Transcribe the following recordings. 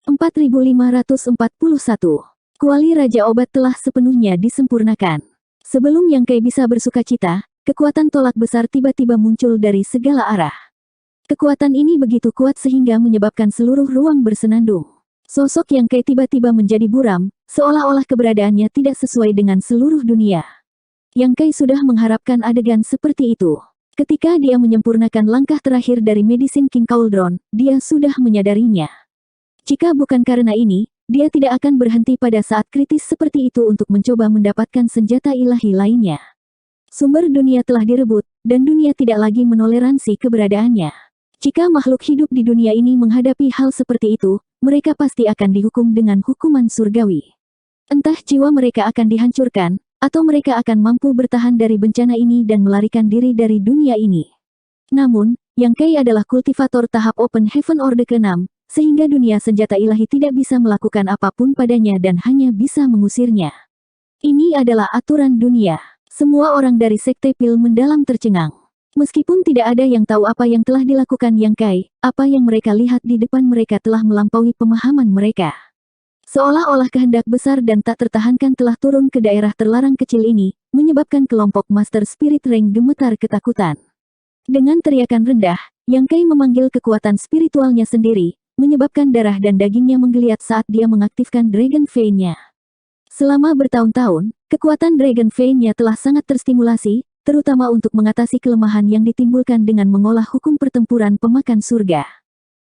4541. Kuali Raja Obat telah sepenuhnya disempurnakan. Sebelum Yang Kai bisa bersukacita, kekuatan tolak besar tiba-tiba muncul dari segala arah. Kekuatan ini begitu kuat sehingga menyebabkan seluruh ruang bersenandung. Sosok Yang Kai tiba-tiba menjadi buram, seolah-olah keberadaannya tidak sesuai dengan seluruh dunia. Yang Kai sudah mengharapkan adegan seperti itu. Ketika dia menyempurnakan langkah terakhir dari Medicine King Cauldron, dia sudah menyadarinya. Jika bukan karena ini, dia tidak akan berhenti pada saat kritis seperti itu untuk mencoba mendapatkan senjata ilahi lainnya. Sumber dunia telah direbut, dan dunia tidak lagi menoleransi keberadaannya. Jika makhluk hidup di dunia ini menghadapi hal seperti itu, mereka pasti akan dihukum dengan hukuman surgawi. Entah jiwa mereka akan dihancurkan, atau mereka akan mampu bertahan dari bencana ini dan melarikan diri dari dunia ini. Namun, Yang Kai adalah kultivator tahap Open Heaven Orde ke-6, sehingga dunia senjata ilahi tidak bisa melakukan apapun padanya dan hanya bisa mengusirnya. Ini adalah aturan dunia. Semua orang dari Sekte Pil mendalam tercengang. Meskipun tidak ada yang tahu apa yang telah dilakukan Yang Kai, apa yang mereka lihat di depan mereka telah melampaui pemahaman mereka. Seolah-olah kehendak besar dan tak tertahankan telah turun ke daerah terlarang kecil ini, menyebabkan kelompok Master Spirit Rank gemetar ketakutan. Dengan teriakan rendah, Yang Kai memanggil kekuatan spiritualnya sendiri, menyebabkan darah dan dagingnya menggeliat saat dia mengaktifkan Dragon Vein-nya. Selama bertahun-tahun, kekuatan Dragon Vein-nya telah sangat terstimulasi, terutama untuk mengatasi kelemahan yang ditimbulkan dengan mengolah hukum pertempuran pemakan surga.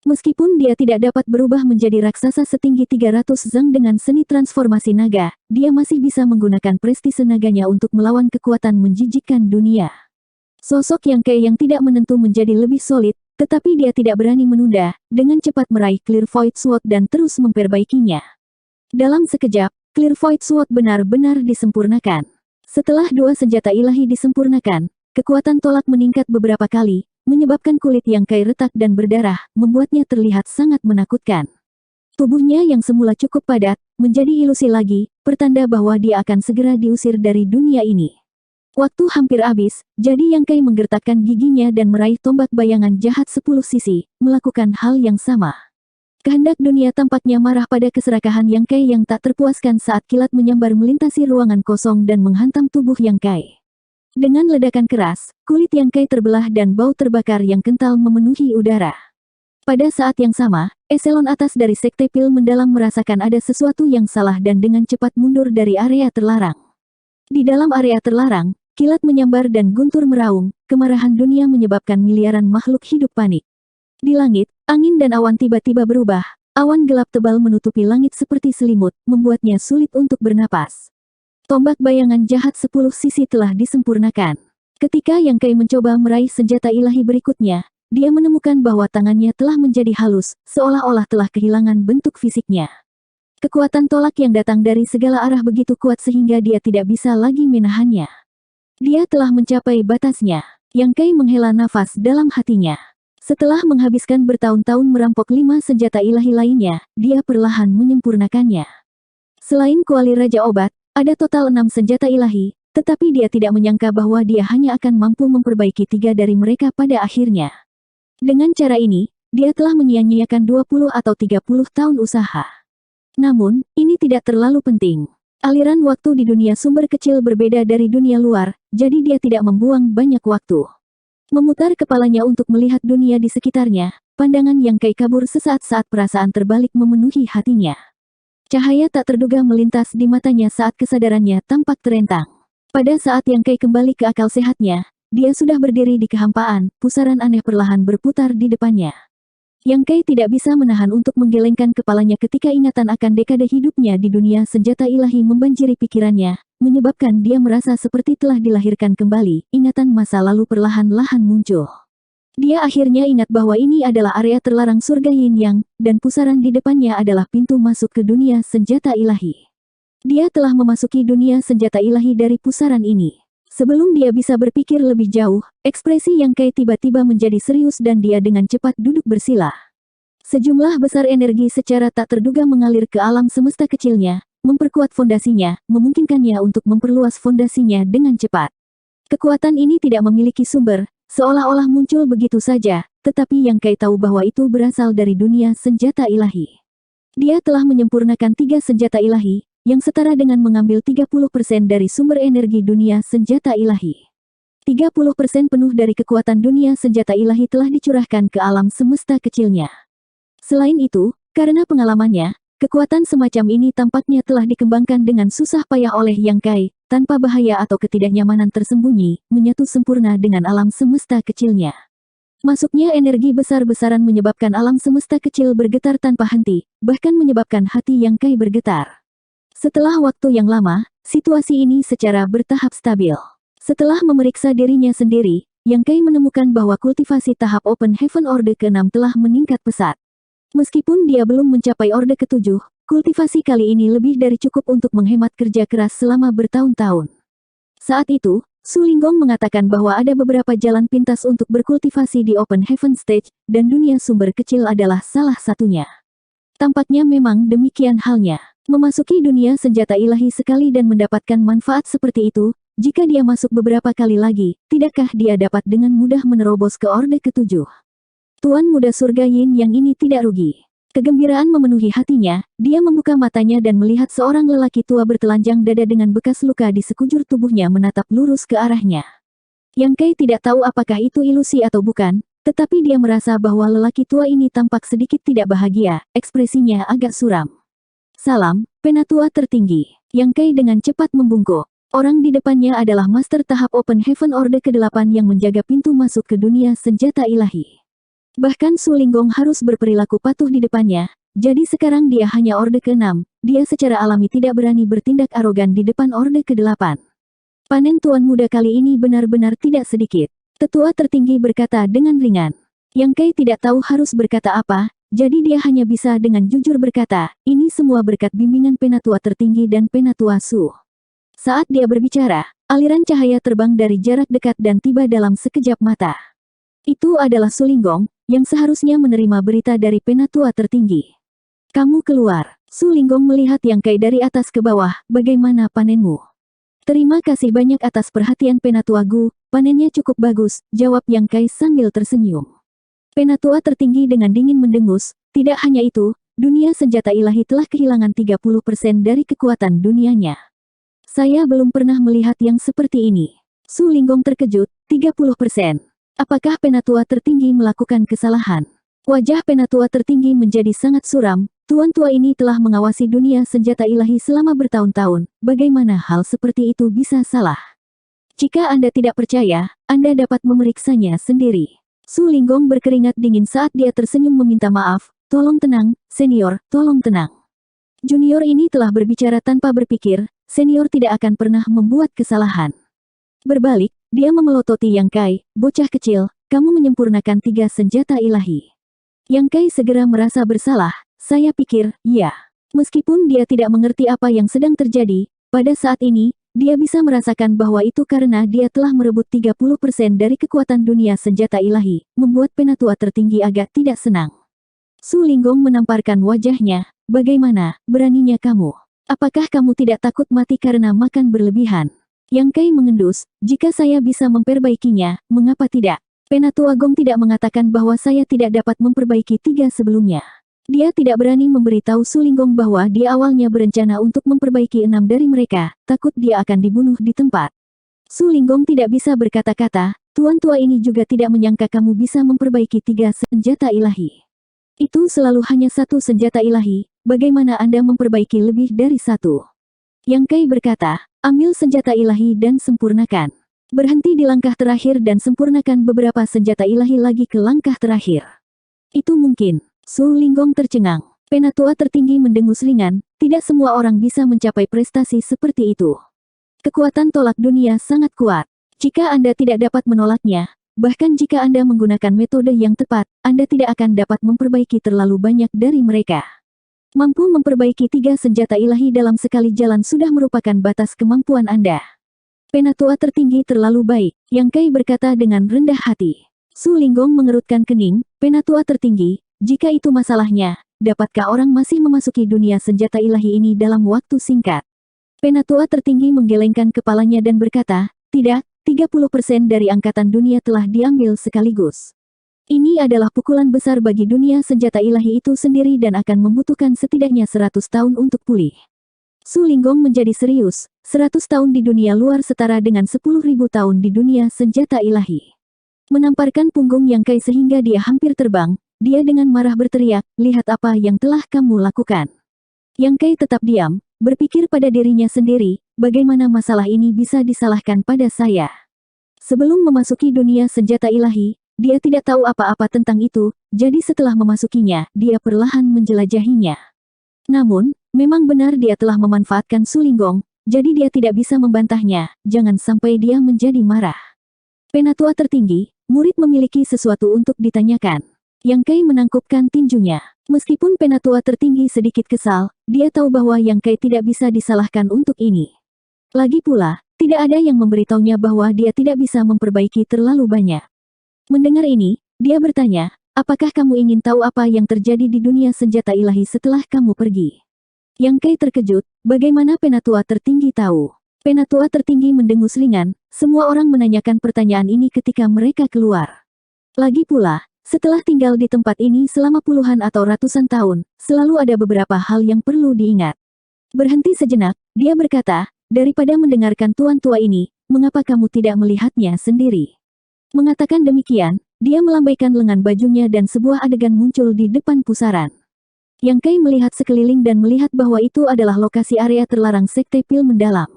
Meskipun dia tidak dapat berubah menjadi raksasa setinggi 300 zang dengan seni transformasi naga, dia masih bisa menggunakan prestise naganya untuk melawan kekuatan menjijikkan dunia. Sosok Yang Kai yang tidak menentu menjadi lebih solid, tetapi dia tidak berani menunda, dengan cepat meraih Clear Void Sword dan terus memperbaikinya. Dalam sekejap, Clear Void Sword benar-benar disempurnakan. Setelah dua senjata ilahi disempurnakan, kekuatan tolak meningkat beberapa kali, menyebabkan kulit Yang Kai retak dan berdarah, membuatnya terlihat sangat menakutkan. Tubuhnya yang semula cukup padat, menjadi ilusi lagi, pertanda bahwa dia akan segera diusir dari dunia ini. Waktu hampir habis, jadi Yang Kai menggertakkan giginya dan meraih tombak bayangan jahat 10 sisi, melakukan hal yang sama. Kehendak dunia tampaknya marah pada keserakahan Yang Kai yang tak terpuaskan saat kilat menyambar melintasi ruangan kosong dan menghantam tubuh Yang Kai. Dengan ledakan keras, kulit Yang Kai terbelah dan bau terbakar yang kental memenuhi udara. Pada saat yang sama, eselon atas dari Sekte Pil mendalam merasakan ada sesuatu yang salah dan dengan cepat mundur dari area terlarang. Di dalam area terlarang, kilat menyambar dan guntur meraung, kemarahan dunia menyebabkan miliaran makhluk hidup panik. Di langit, angin dan awan tiba-tiba berubah, awan gelap tebal menutupi langit seperti selimut, membuatnya sulit untuk bernapas. Tombak bayangan jahat 10 sisi telah disempurnakan. Ketika Yang Kai mencoba meraih senjata ilahi berikutnya, dia menemukan bahwa tangannya telah menjadi halus, seolah-olah telah kehilangan bentuk fisiknya. Kekuatan tolak yang datang dari segala arah begitu kuat sehingga dia tidak bisa lagi menahannya. Dia telah mencapai batasnya. Yang Kai menghela nafas dalam hatinya. Setelah menghabiskan bertahun-tahun merampok 5 senjata ilahi lainnya, dia perlahan menyempurnakannya. Selain kuali Raja Obat, ada total 6 senjata ilahi, tetapi dia tidak menyangka bahwa dia hanya akan mampu memperbaiki 3 dari mereka pada akhirnya. Dengan cara ini, dia telah menyia-nyiakan 20 atau 30 tahun usaha. Namun, ini tidak terlalu penting. Aliran waktu di dunia sumber kecil berbeda dari dunia luar, jadi dia tidak membuang banyak waktu. Memutar kepalanya untuk melihat dunia di sekitarnya, pandangan Yang Kai kabur sesaat saat perasaan terbalik memenuhi hatinya. Cahaya tak terduga melintas di matanya saat kesadarannya tampak terentang. Pada saat Yang Kai kembali ke akal sehatnya, dia sudah berdiri di kehampaan, pusaran aneh perlahan berputar di depannya. Yang Kai tidak bisa menahan untuk menggelengkan kepalanya ketika ingatan akan dekade hidupnya di dunia senjata ilahi membanjiri pikirannya, menyebabkan dia merasa seperti telah dilahirkan kembali, ingatan masa lalu perlahan-lahan muncul. Dia akhirnya ingat bahwa ini adalah area terlarang surga Yin Yang, dan pusaran di depannya adalah pintu masuk ke dunia senjata ilahi. Dia telah memasuki dunia senjata ilahi dari pusaran ini. Sebelum dia bisa berpikir lebih jauh, ekspresi Yang Kai tiba-tiba menjadi serius dan dia dengan cepat duduk bersila. Sejumlah besar energi secara tak terduga mengalir ke alam semesta kecilnya, memperkuat fondasinya, memungkinkannya untuk memperluas fondasinya dengan cepat. Kekuatan ini tidak memiliki sumber, seolah-olah muncul begitu saja, tetapi Yang Kai tahu bahwa itu berasal dari dunia senjata ilahi. Dia telah menyempurnakan 3 senjata ilahi, yang setara dengan mengambil 30% dari sumber energi dunia senjata ilahi. 30% penuh dari kekuatan dunia senjata ilahi telah dicurahkan ke alam semesta kecilnya. Selain itu, karena pengalamannya, kekuatan semacam ini tampaknya telah dikembangkan dengan susah payah oleh Yang Kai, tanpa bahaya atau ketidaknyamanan tersembunyi, menyatu sempurna dengan alam semesta kecilnya. Masuknya energi besar-besaran menyebabkan alam semesta kecil bergetar tanpa henti, bahkan menyebabkan hati Yang Kai bergetar. Setelah waktu yang lama, situasi ini secara bertahap stabil. Setelah memeriksa dirinya sendiri, Yang Kai menemukan bahwa kultivasi tahap Open Heaven Orde ke-6 telah meningkat pesat. Meskipun dia belum mencapai Orde ke-7, kultivasi kali ini lebih dari cukup untuk menghemat kerja keras selama bertahun-tahun. Saat itu, Su Linggong mengatakan bahwa ada beberapa jalan pintas untuk berkultivasi di Open Heaven Stage, dan dunia sumber kecil adalah salah satunya. Tampaknya memang demikian halnya. Memasuki dunia senjata ilahi sekali dan mendapatkan manfaat seperti itu, jika dia masuk beberapa kali lagi, tidakkah dia dapat dengan mudah menerobos ke Orde ke-7? Tuan Muda Surga Yin yang ini tidak rugi. Kegembiraan memenuhi hatinya, dia membuka matanya dan melihat seorang lelaki tua bertelanjang dada dengan bekas luka di sekujur tubuhnya menatap lurus ke arahnya. Yang Kai tidak tahu apakah itu ilusi atau bukan, tetapi dia merasa bahwa lelaki tua ini tampak sedikit tidak bahagia, ekspresinya agak suram. Salam, Penatua tertinggi. Yang Kai dengan cepat membungkuk. Orang di depannya adalah Master tahap Open Heaven Orde ke-8 yang menjaga pintu masuk ke dunia senjata ilahi. Bahkan Su Linggong harus berperilaku patuh di depannya, jadi sekarang dia hanya Orde ke-6, dia secara alami tidak berani bertindak arogan di depan Orde ke-8. Panen Tuan Muda kali ini benar-benar tidak sedikit. Tetua tertinggi berkata dengan ringan. Yang Kai tidak tahu harus berkata apa, jadi dia hanya bisa dengan jujur berkata, ini semua berkat bimbingan Penatua tertinggi dan Penatua Su. Saat dia berbicara, aliran cahaya terbang dari jarak dekat dan tiba dalam sekejap mata. Itu adalah Su Linggong, yang seharusnya menerima berita dari Penatua tertinggi. Kamu keluar. Su Linggong melihat Yang Kai dari atas ke bawah, bagaimana panenmu? Terima kasih banyak atas perhatian Penatua Gu, panennya cukup bagus, jawab Yang Kai sambil tersenyum. Penatua tertinggi dengan dingin mendengus, tidak hanya itu, dunia senjata ilahi telah kehilangan 30% dari kekuatan dunianya. Saya belum pernah melihat yang seperti ini. Su Linggong terkejut, 30%. Apakah Penatua tertinggi melakukan kesalahan? Wajah Penatua tertinggi menjadi sangat suram, tuan tua ini telah mengawasi dunia senjata ilahi selama bertahun-tahun, bagaimana hal seperti itu bisa salah? Jika Anda tidak percaya, Anda dapat memeriksanya sendiri. Su Linggong berkeringat dingin saat dia tersenyum meminta maaf, tolong tenang, senior, tolong tenang. Junior ini telah berbicara tanpa berpikir, senior tidak akan pernah membuat kesalahan. Berbalik, dia memelototi Yang Kai, bocah kecil, kamu menyempurnakan 3 senjata ilahi. Yang Kai segera merasa bersalah, saya pikir, ya. Meskipun dia tidak mengerti apa yang sedang terjadi, pada saat ini, dia bisa merasakan bahwa itu karena dia telah merebut 30% dari kekuatan dunia senjata ilahi, membuat Penatua tertinggi agak tidak senang. Su Linggong menamparkan wajahnya, bagaimana, beraninya kamu? Apakah kamu tidak takut mati karena makan berlebihan? Yang Kai mengendus, jika saya bisa memperbaikinya, mengapa tidak? Penatua Gong tidak mengatakan bahwa saya tidak dapat memperbaiki 3 sebelumnya. Dia tidak berani memberitahu Su Linggong bahwa dia awalnya berencana untuk memperbaiki 6 dari mereka, takut dia akan dibunuh di tempat. Su Linggong tidak bisa berkata-kata, tuan tua ini juga tidak menyangka kamu bisa memperbaiki 3 senjata ilahi. Itu selalu hanya 1 senjata ilahi, bagaimana Anda memperbaiki lebih dari 1? Yang Kai berkata, ambil senjata ilahi dan sempurnakan. Berhenti di langkah terakhir dan sempurnakan beberapa senjata ilahi lagi ke langkah terakhir. Itu mungkin. Su Linggong tercengang. Penatua tertinggi mendengus ringan, tidak semua orang bisa mencapai prestasi seperti itu. Kekuatan tolak dunia sangat kuat. Jika Anda tidak dapat menolaknya, bahkan jika Anda menggunakan metode yang tepat, Anda tidak akan dapat memperbaiki terlalu banyak dari mereka. Mampu memperbaiki 3 senjata ilahi dalam sekali jalan sudah merupakan batas kemampuan Anda. Penatua tertinggi terlalu baik, Yang Kai berkata dengan rendah hati. Su Linggong mengerutkan kening, Penatua tertinggi, jika itu masalahnya, dapatkah orang masih memasuki dunia senjata ilahi ini dalam waktu singkat? Penatua tertinggi menggelengkan kepalanya dan berkata, tidak, 30% dari angkatan dunia telah diambil sekaligus. Ini adalah pukulan besar bagi dunia senjata ilahi itu sendiri dan akan membutuhkan setidaknya 100 tahun untuk pulih. Su Linggong menjadi serius, 100 tahun di dunia luar setara dengan 10.000 tahun di dunia senjata ilahi. Menamparkan punggung Yang Kai sehingga dia hampir terbang, dia dengan marah berteriak, lihat apa yang telah kamu lakukan. Yang Kai tetap diam, berpikir pada dirinya sendiri, bagaimana masalah ini bisa disalahkan pada saya. Sebelum memasuki dunia senjata ilahi, dia tidak tahu apa-apa tentang itu, jadi setelah memasukinya, dia perlahan menjelajahinya. Namun, memang benar dia telah memanfaatkan Su Linggong, jadi dia tidak bisa membantahnya, jangan sampai dia menjadi marah. Penatua tertinggi, murid memiliki sesuatu untuk ditanyakan. Yang Kai menangkupkan tinjunya. Meskipun penatua tertinggi sedikit kesal, dia tahu bahwa Yang Kai tidak bisa disalahkan untuk ini. Lagi pula, tidak ada yang memberitahunya bahwa dia tidak bisa memperbaiki terlalu banyak. Mendengar ini, dia bertanya, apakah kamu ingin tahu apa yang terjadi di dunia senjata ilahi setelah kamu pergi? Yang Kai terkejut, bagaimana penatua tertinggi tahu? Penatua tertinggi mendengus ringan, semua orang menanyakan pertanyaan ini ketika mereka keluar. Lagi pula, setelah tinggal di tempat ini selama puluhan atau ratusan tahun, selalu ada beberapa hal yang perlu diingat. Berhenti sejenak, dia berkata, daripada mendengarkan tuan tua ini, mengapa kamu tidak melihatnya sendiri? Mengatakan demikian, dia melambaikan lengan bajunya dan sebuah adegan muncul di depan pusaran. Yang Kai melihat sekeliling dan melihat bahwa itu adalah lokasi area terlarang Sekte Pil Mendalam.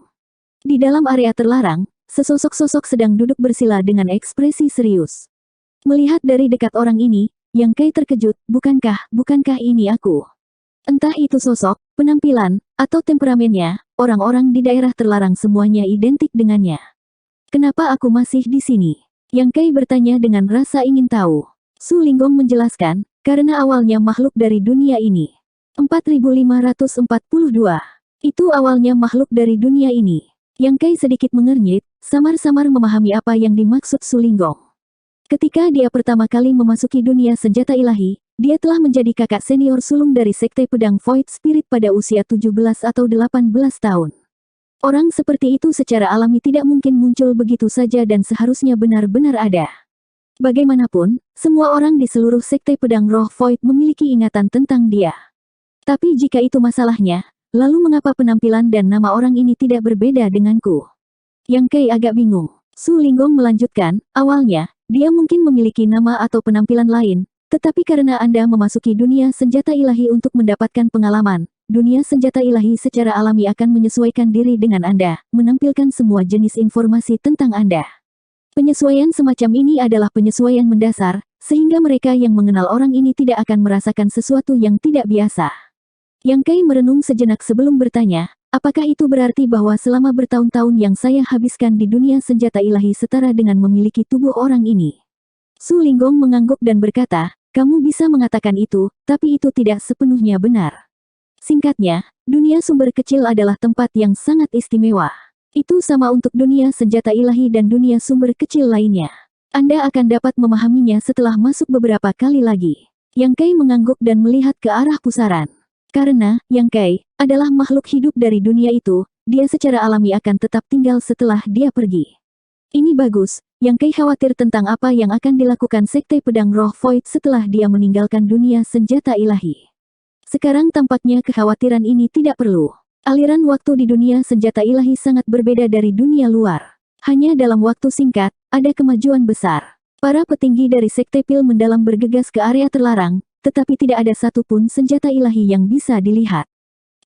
Di dalam area terlarang, sesosok-sosok sedang duduk bersila dengan ekspresi serius. Melihat dari dekat orang ini, Yang Kai terkejut, bukankah ini aku? Entah itu sosok, penampilan, atau temperamennya, orang-orang di daerah terlarang semuanya identik dengannya. Kenapa aku masih di sini? Yang Kai bertanya dengan rasa ingin tahu. Su Linggong menjelaskan, karena awalnya makhluk dari dunia ini. 4542. Itu awalnya makhluk dari dunia ini. Yang Kai sedikit mengernyit, samar-samar memahami apa yang dimaksud Su Linggong. Ketika dia pertama kali memasuki dunia senjata ilahi, dia telah menjadi kakak senior sulung dari Sekte Pedang Void Spirit pada usia 17 atau 18 tahun. Orang seperti itu secara alami tidak mungkin muncul begitu saja dan seharusnya benar-benar ada. Bagaimanapun, semua orang di seluruh Sekte Pedang Roh Void memiliki ingatan tentang dia. Tapi jika itu masalahnya, lalu mengapa penampilan dan nama orang ini tidak berbeda denganku? Yang Kai agak bingung. Su Linggong melanjutkan, awalnya, dia mungkin memiliki nama atau penampilan lain, tetapi karena Anda memasuki dunia senjata ilahi untuk mendapatkan pengalaman, dunia senjata ilahi secara alami akan menyesuaikan diri dengan Anda, menampilkan semua jenis informasi tentang Anda. Penyesuaian semacam ini adalah penyesuaian mendasar, sehingga mereka yang mengenal orang ini tidak akan merasakan sesuatu yang tidak biasa. Yang Kai merenung sejenak sebelum bertanya, apakah itu berarti bahwa selama bertahun-tahun yang saya habiskan di dunia senjata ilahi setara dengan memiliki tubuh orang ini? Su Linggong mengangguk dan berkata, kamu bisa mengatakan itu, tapi itu tidak sepenuhnya benar. Singkatnya, dunia sumber kecil adalah tempat yang sangat istimewa. Itu sama untuk dunia senjata ilahi dan dunia sumber kecil lainnya. Anda akan dapat memahaminya setelah masuk beberapa kali lagi. Yang Kai mengangguk dan melihat ke arah pusaran. Karena, Yang Kai, adalah makhluk hidup dari dunia itu, dia secara alami akan tetap tinggal setelah dia pergi. Ini bagus, Yang Kai khawatir tentang apa yang akan dilakukan Sekte Pedang Roh Void setelah dia meninggalkan dunia senjata ilahi. Sekarang tampaknya kekhawatiran ini tidak perlu. Aliran waktu di dunia senjata ilahi sangat berbeda dari dunia luar. Hanya dalam waktu singkat, ada kemajuan besar. Para petinggi dari Sekte Pil Mendalam bergegas ke area terlarang, tetapi tidak ada satupun senjata ilahi yang bisa dilihat.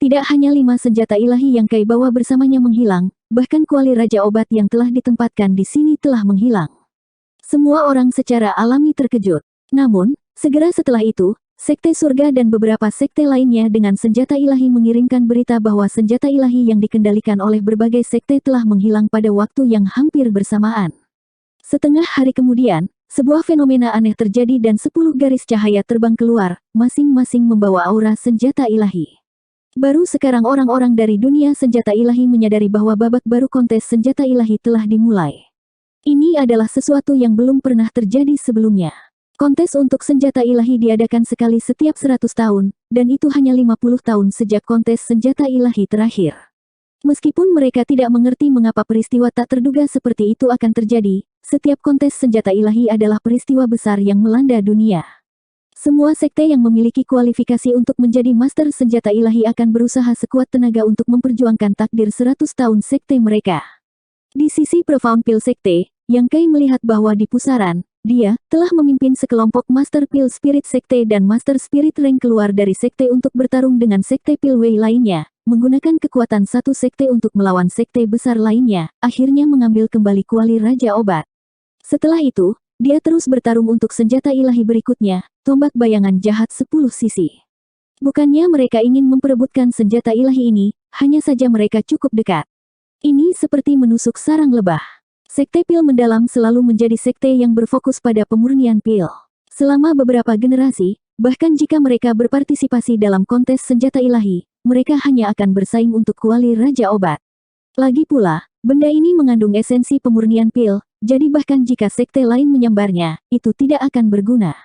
Tidak hanya 5 senjata ilahi yang Kai bawa bersamanya menghilang, bahkan kuali Raja Obat yang telah ditempatkan di sini telah menghilang. Semua orang secara alami terkejut. Namun, segera setelah itu, Sekte Surga dan beberapa sekte lainnya dengan senjata ilahi mengirimkan berita bahwa senjata ilahi yang dikendalikan oleh berbagai sekte telah menghilang pada waktu yang hampir bersamaan. Setengah hari kemudian, sebuah fenomena aneh terjadi dan 10 garis cahaya terbang keluar, masing-masing membawa aura senjata ilahi. Baru sekarang orang-orang dari dunia senjata ilahi menyadari bahwa babak baru kontes senjata ilahi telah dimulai. Ini adalah sesuatu yang belum pernah terjadi sebelumnya. Kontes untuk senjata ilahi diadakan sekali setiap 100 tahun, dan itu hanya 50 tahun sejak kontes senjata ilahi terakhir. Meskipun mereka tidak mengerti mengapa peristiwa tak terduga seperti itu akan terjadi, setiap kontes senjata ilahi adalah peristiwa besar yang melanda dunia. Semua sekte yang memiliki kualifikasi untuk menjadi master senjata ilahi akan berusaha sekuat tenaga untuk memperjuangkan takdir 100 tahun sekte mereka. Di sisi Profound Pil Sekte, Yang Kai melihat bahwa di pusaran, dia telah memimpin sekelompok Master Pil Spirit Sekte dan Master Spirit Rank keluar dari sekte untuk bertarung dengan sekte Pil Wei lainnya, menggunakan kekuatan satu sekte untuk melawan sekte besar lainnya, akhirnya mengambil kembali kuali Raja Obat. Setelah itu, dia terus bertarung untuk senjata ilahi berikutnya, tombak bayangan jahat 10 sisi. Bukannya mereka ingin memperebutkan senjata ilahi ini, hanya saja mereka cukup dekat. Ini seperti menusuk sarang lebah. Sekte pil mendalam selalu menjadi sekte yang berfokus pada pemurnian pil. Selama beberapa generasi, bahkan jika mereka berpartisipasi dalam kontes senjata ilahi, mereka hanya akan bersaing untuk kuali Raja Obat. Lagi pula, benda ini mengandung esensi pemurnian pil, jadi bahkan jika sekte lain menyambarnya, itu tidak akan berguna.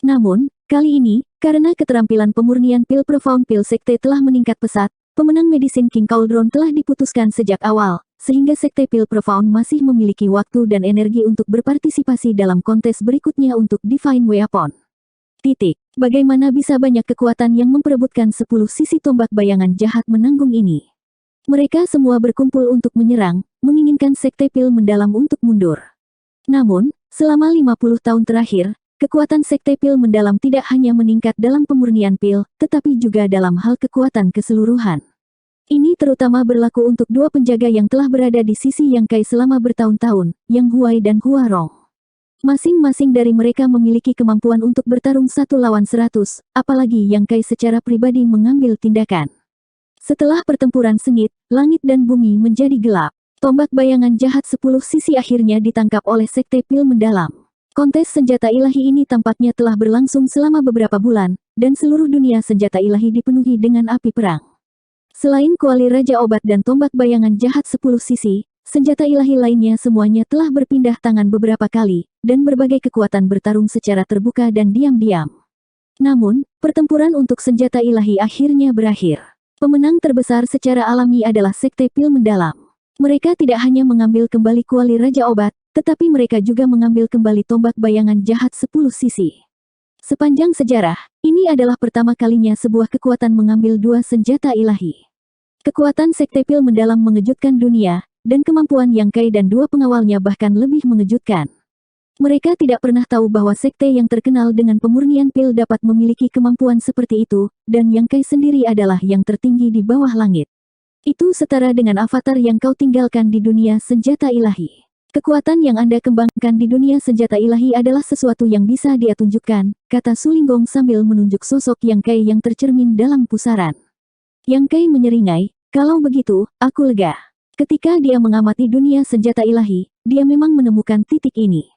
Namun, kali ini, karena keterampilan pemurnian pil Profound Pil Sekte telah meningkat pesat, pemenang Medicine King Cauldron telah diputuskan sejak awal, sehingga sekte pil Profound masih memiliki waktu dan energi untuk berpartisipasi dalam kontes berikutnya untuk Divine Weapon. Bagaimana bisa banyak kekuatan yang memperebutkan 10 sisi tombak bayangan jahat menanggung ini? Mereka semua berkumpul untuk menyerang, menginginkan sekte pil mendalam untuk mundur. Namun, selama 50 tahun terakhir, kekuatan sekte pil mendalam tidak hanya meningkat dalam pemurnian pil, tetapi juga dalam hal kekuatan keseluruhan. Ini terutama berlaku untuk dua penjaga yang telah berada di sisi Yang Kai selama bertahun-tahun, Yang Huai dan Hua Rong. Masing-masing dari mereka memiliki kemampuan untuk bertarung 1 lawan 100, apalagi Yang Kai secara pribadi mengambil tindakan. Setelah pertempuran sengit, langit dan bumi menjadi gelap. Tombak bayangan jahat 10 sisi akhirnya ditangkap oleh sekte pil mendalam. Kontes senjata ilahi ini tampaknya telah berlangsung selama beberapa bulan, dan seluruh dunia senjata ilahi dipenuhi dengan api perang. Selain kuali Raja Obat dan tombak bayangan jahat 10 sisi, senjata ilahi lainnya semuanya telah berpindah tangan beberapa kali, dan berbagai kekuatan bertarung secara terbuka dan diam-diam. Namun, pertempuran untuk senjata ilahi akhirnya berakhir. Pemenang terbesar secara alami adalah sekte pil mendalam. Mereka tidak hanya mengambil kembali kuali Raja Obat, tetapi mereka juga mengambil kembali tombak bayangan jahat 10 sisi. Sepanjang sejarah, ini adalah pertama kalinya sebuah kekuatan mengambil dua senjata ilahi. Kekuatan sekte pil mendalam mengejutkan dunia, dan kemampuan Yang Kai dan dua pengawalnya bahkan lebih mengejutkan. Mereka tidak pernah tahu bahwa sekte yang terkenal dengan pemurnian pil dapat memiliki kemampuan seperti itu, dan Yang Kai sendiri adalah yang tertinggi di bawah langit. Itu setara dengan avatar yang kau tinggalkan di dunia senjata ilahi. Kekuatan yang Anda kembangkan di dunia senjata ilahi adalah sesuatu yang bisa dia tunjukkan, kata Sulinggong sambil menunjuk sosok Yang Kai yang tercermin dalam pusaran. Yang Kai menyeringai, kalau begitu, aku lega. Ketika dia mengamati dunia senjata ilahi, dia memang menemukan titik ini.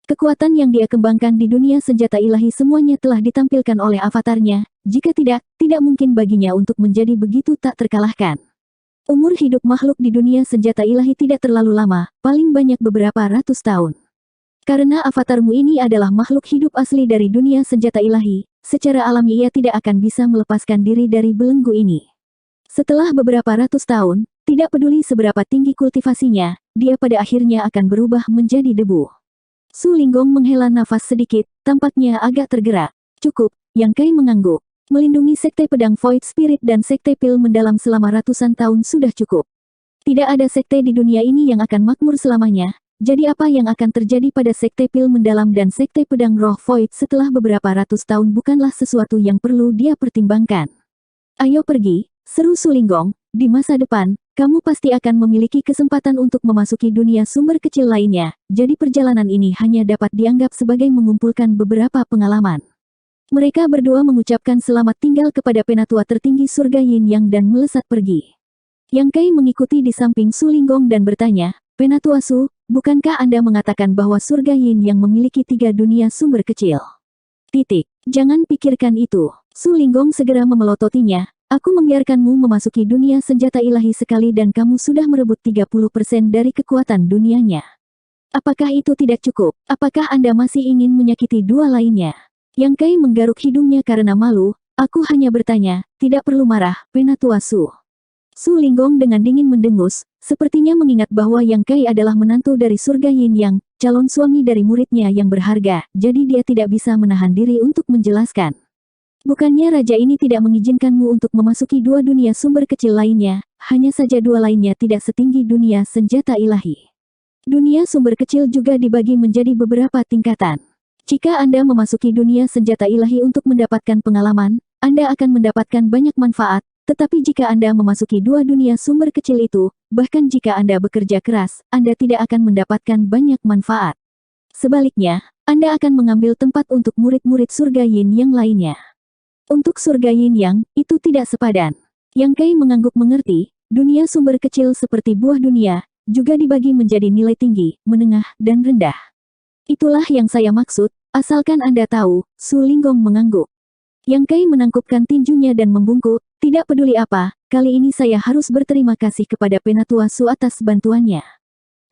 Kekuatan yang dia kembangkan di dunia senjata ilahi semuanya telah ditampilkan oleh avatarnya, jika tidak, tidak mungkin baginya untuk menjadi begitu tak terkalahkan. Umur hidup makhluk di dunia senjata ilahi tidak terlalu lama, paling banyak beberapa ratus tahun. Karena avatarmu ini adalah makhluk hidup asli dari dunia senjata ilahi, secara alami ia tidak akan bisa melepaskan diri dari belenggu ini. Setelah beberapa ratus tahun, tidak peduli seberapa tinggi kultivasinya, dia pada akhirnya akan berubah menjadi debu. Sulinggong menghela nafas sedikit, tampaknya agak tergerak. Cukup, Yang Kai mengangguk. Melindungi sekte pedang Void Spirit dan sekte pil mendalam selama ratusan tahun sudah cukup. Tidak ada sekte di dunia ini yang akan makmur selamanya, jadi apa yang akan terjadi pada sekte pil mendalam dan sekte pedang roh Void setelah beberapa ratus tahun bukanlah sesuatu yang perlu dia pertimbangkan. Ayo pergi, seru Sulinggong, di masa depan, kamu pasti akan memiliki kesempatan untuk memasuki dunia sumber kecil lainnya, jadi perjalanan ini hanya dapat dianggap sebagai mengumpulkan beberapa pengalaman. Mereka berdua mengucapkan selamat tinggal kepada penatua tertinggi surga Yin Yang dan melesat pergi. Yang Kai mengikuti di samping Sulinggong dan bertanya, Penatua Su, bukankah Anda mengatakan bahwa surga Yin Yang memiliki 3 dunia sumber kecil? Jangan pikirkan itu. Sulinggong segera memelototinya, aku membiarkanmu memasuki dunia senjata ilahi sekali dan kamu sudah merebut 30% dari kekuatan dunianya. Apakah itu tidak cukup? Apakah Anda masih ingin menyakiti dua lainnya? Yang Kai menggaruk hidungnya karena malu, aku hanya bertanya, tidak perlu marah, Penatua Su. Sulinggong dengan dingin mendengus, sepertinya mengingat bahwa Yang Kai adalah menantu dari surga Yin Yang, calon suami dari muridnya yang berharga, jadi dia tidak bisa menahan diri untuk menjelaskan. Bukannya raja ini tidak mengizinkanmu untuk memasuki dua dunia sumber kecil lainnya, hanya saja dua lainnya tidak setinggi dunia senjata ilahi. Dunia sumber kecil juga dibagi menjadi beberapa tingkatan. Jika Anda memasuki dunia senjata ilahi untuk mendapatkan pengalaman, Anda akan mendapatkan banyak manfaat, tetapi jika Anda memasuki dua dunia sumber kecil itu, bahkan jika Anda bekerja keras, Anda tidak akan mendapatkan banyak manfaat. Sebaliknya, Anda akan mengambil tempat untuk murid-murid surga yin yang lainnya. Untuk surga yin yang, itu tidak sepadan. Yang Kai mengangguk mengerti, dunia sumber kecil seperti buah dunia, juga dibagi menjadi nilai tinggi, menengah, dan rendah. Itulah yang saya maksud, asalkan Anda tahu, Su Linggong mengangguk. Yang Kai menangkupkan tinjunya dan membungkuk, tidak peduli apa, kali ini saya harus berterima kasih kepada Penatua Su atas bantuannya.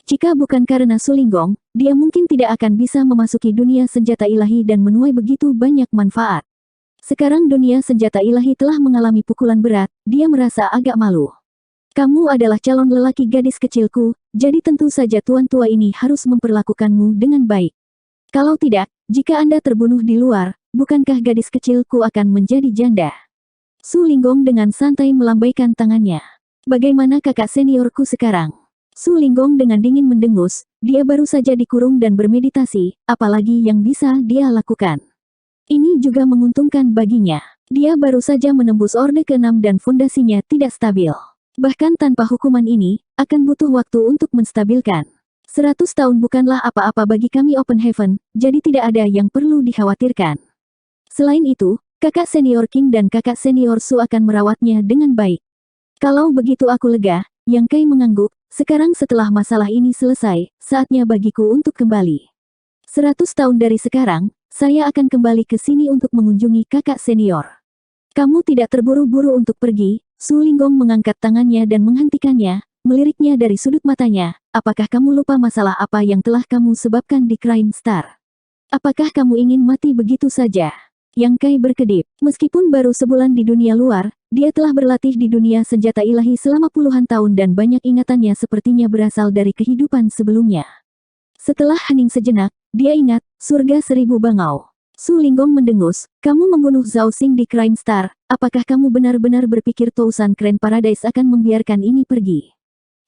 Jika bukan karena Su Linggong, dia mungkin tidak akan bisa memasuki dunia senjata ilahi dan menuai begitu banyak manfaat. Sekarang dunia senjata ilahi telah mengalami pukulan berat, dia merasa agak malu. Kamu adalah calon lelaki gadis kecilku, jadi tentu saja tuan tua ini harus memperlakukanmu dengan baik. Kalau tidak, jika Anda terbunuh di luar, bukankah gadis kecilku akan menjadi janda? Su Linggong dengan santai melambaikan tangannya. Bagaimana kakak seniorku sekarang? Su Linggong dengan dingin mendengus, dia baru saja dikurung dan bermeditasi, apalagi yang bisa dia lakukan. Ini juga menguntungkan baginya. Dia baru saja menembus Orde ke-6 dan fondasinya tidak stabil. Bahkan tanpa hukuman ini, akan butuh waktu untuk menstabilkan. 100 tahun bukanlah apa-apa bagi kami Open Heaven, jadi tidak ada yang perlu dikhawatirkan. Selain itu, kakak senior King dan kakak senior Su akan merawatnya dengan baik. Kalau begitu aku lega, Yang Kai mengangguk, sekarang setelah masalah ini selesai, saatnya bagiku untuk kembali. 100 tahun dari sekarang, saya akan kembali ke sini untuk mengunjungi kakak senior. Kamu tidak terburu-buru untuk pergi, Su Linggong mengangkat tangannya dan menghentikannya, meliriknya dari sudut matanya, apakah kamu lupa masalah apa yang telah kamu sebabkan di Crime Star? Apakah kamu ingin mati begitu saja? Yang Kai berkedip, meskipun baru sebulan di dunia luar, dia telah berlatih di dunia senjata ilahi selama puluhan tahun dan banyak ingatannya sepertinya berasal dari kehidupan sebelumnya. Setelah hening sejenak, dia ingat, surga 1000 bangau. Su Linggong mendengus, kamu membunuh Zhao Xing di Crime Star, apakah kamu benar-benar berpikir Tousan Grand Paradise akan membiarkan ini pergi?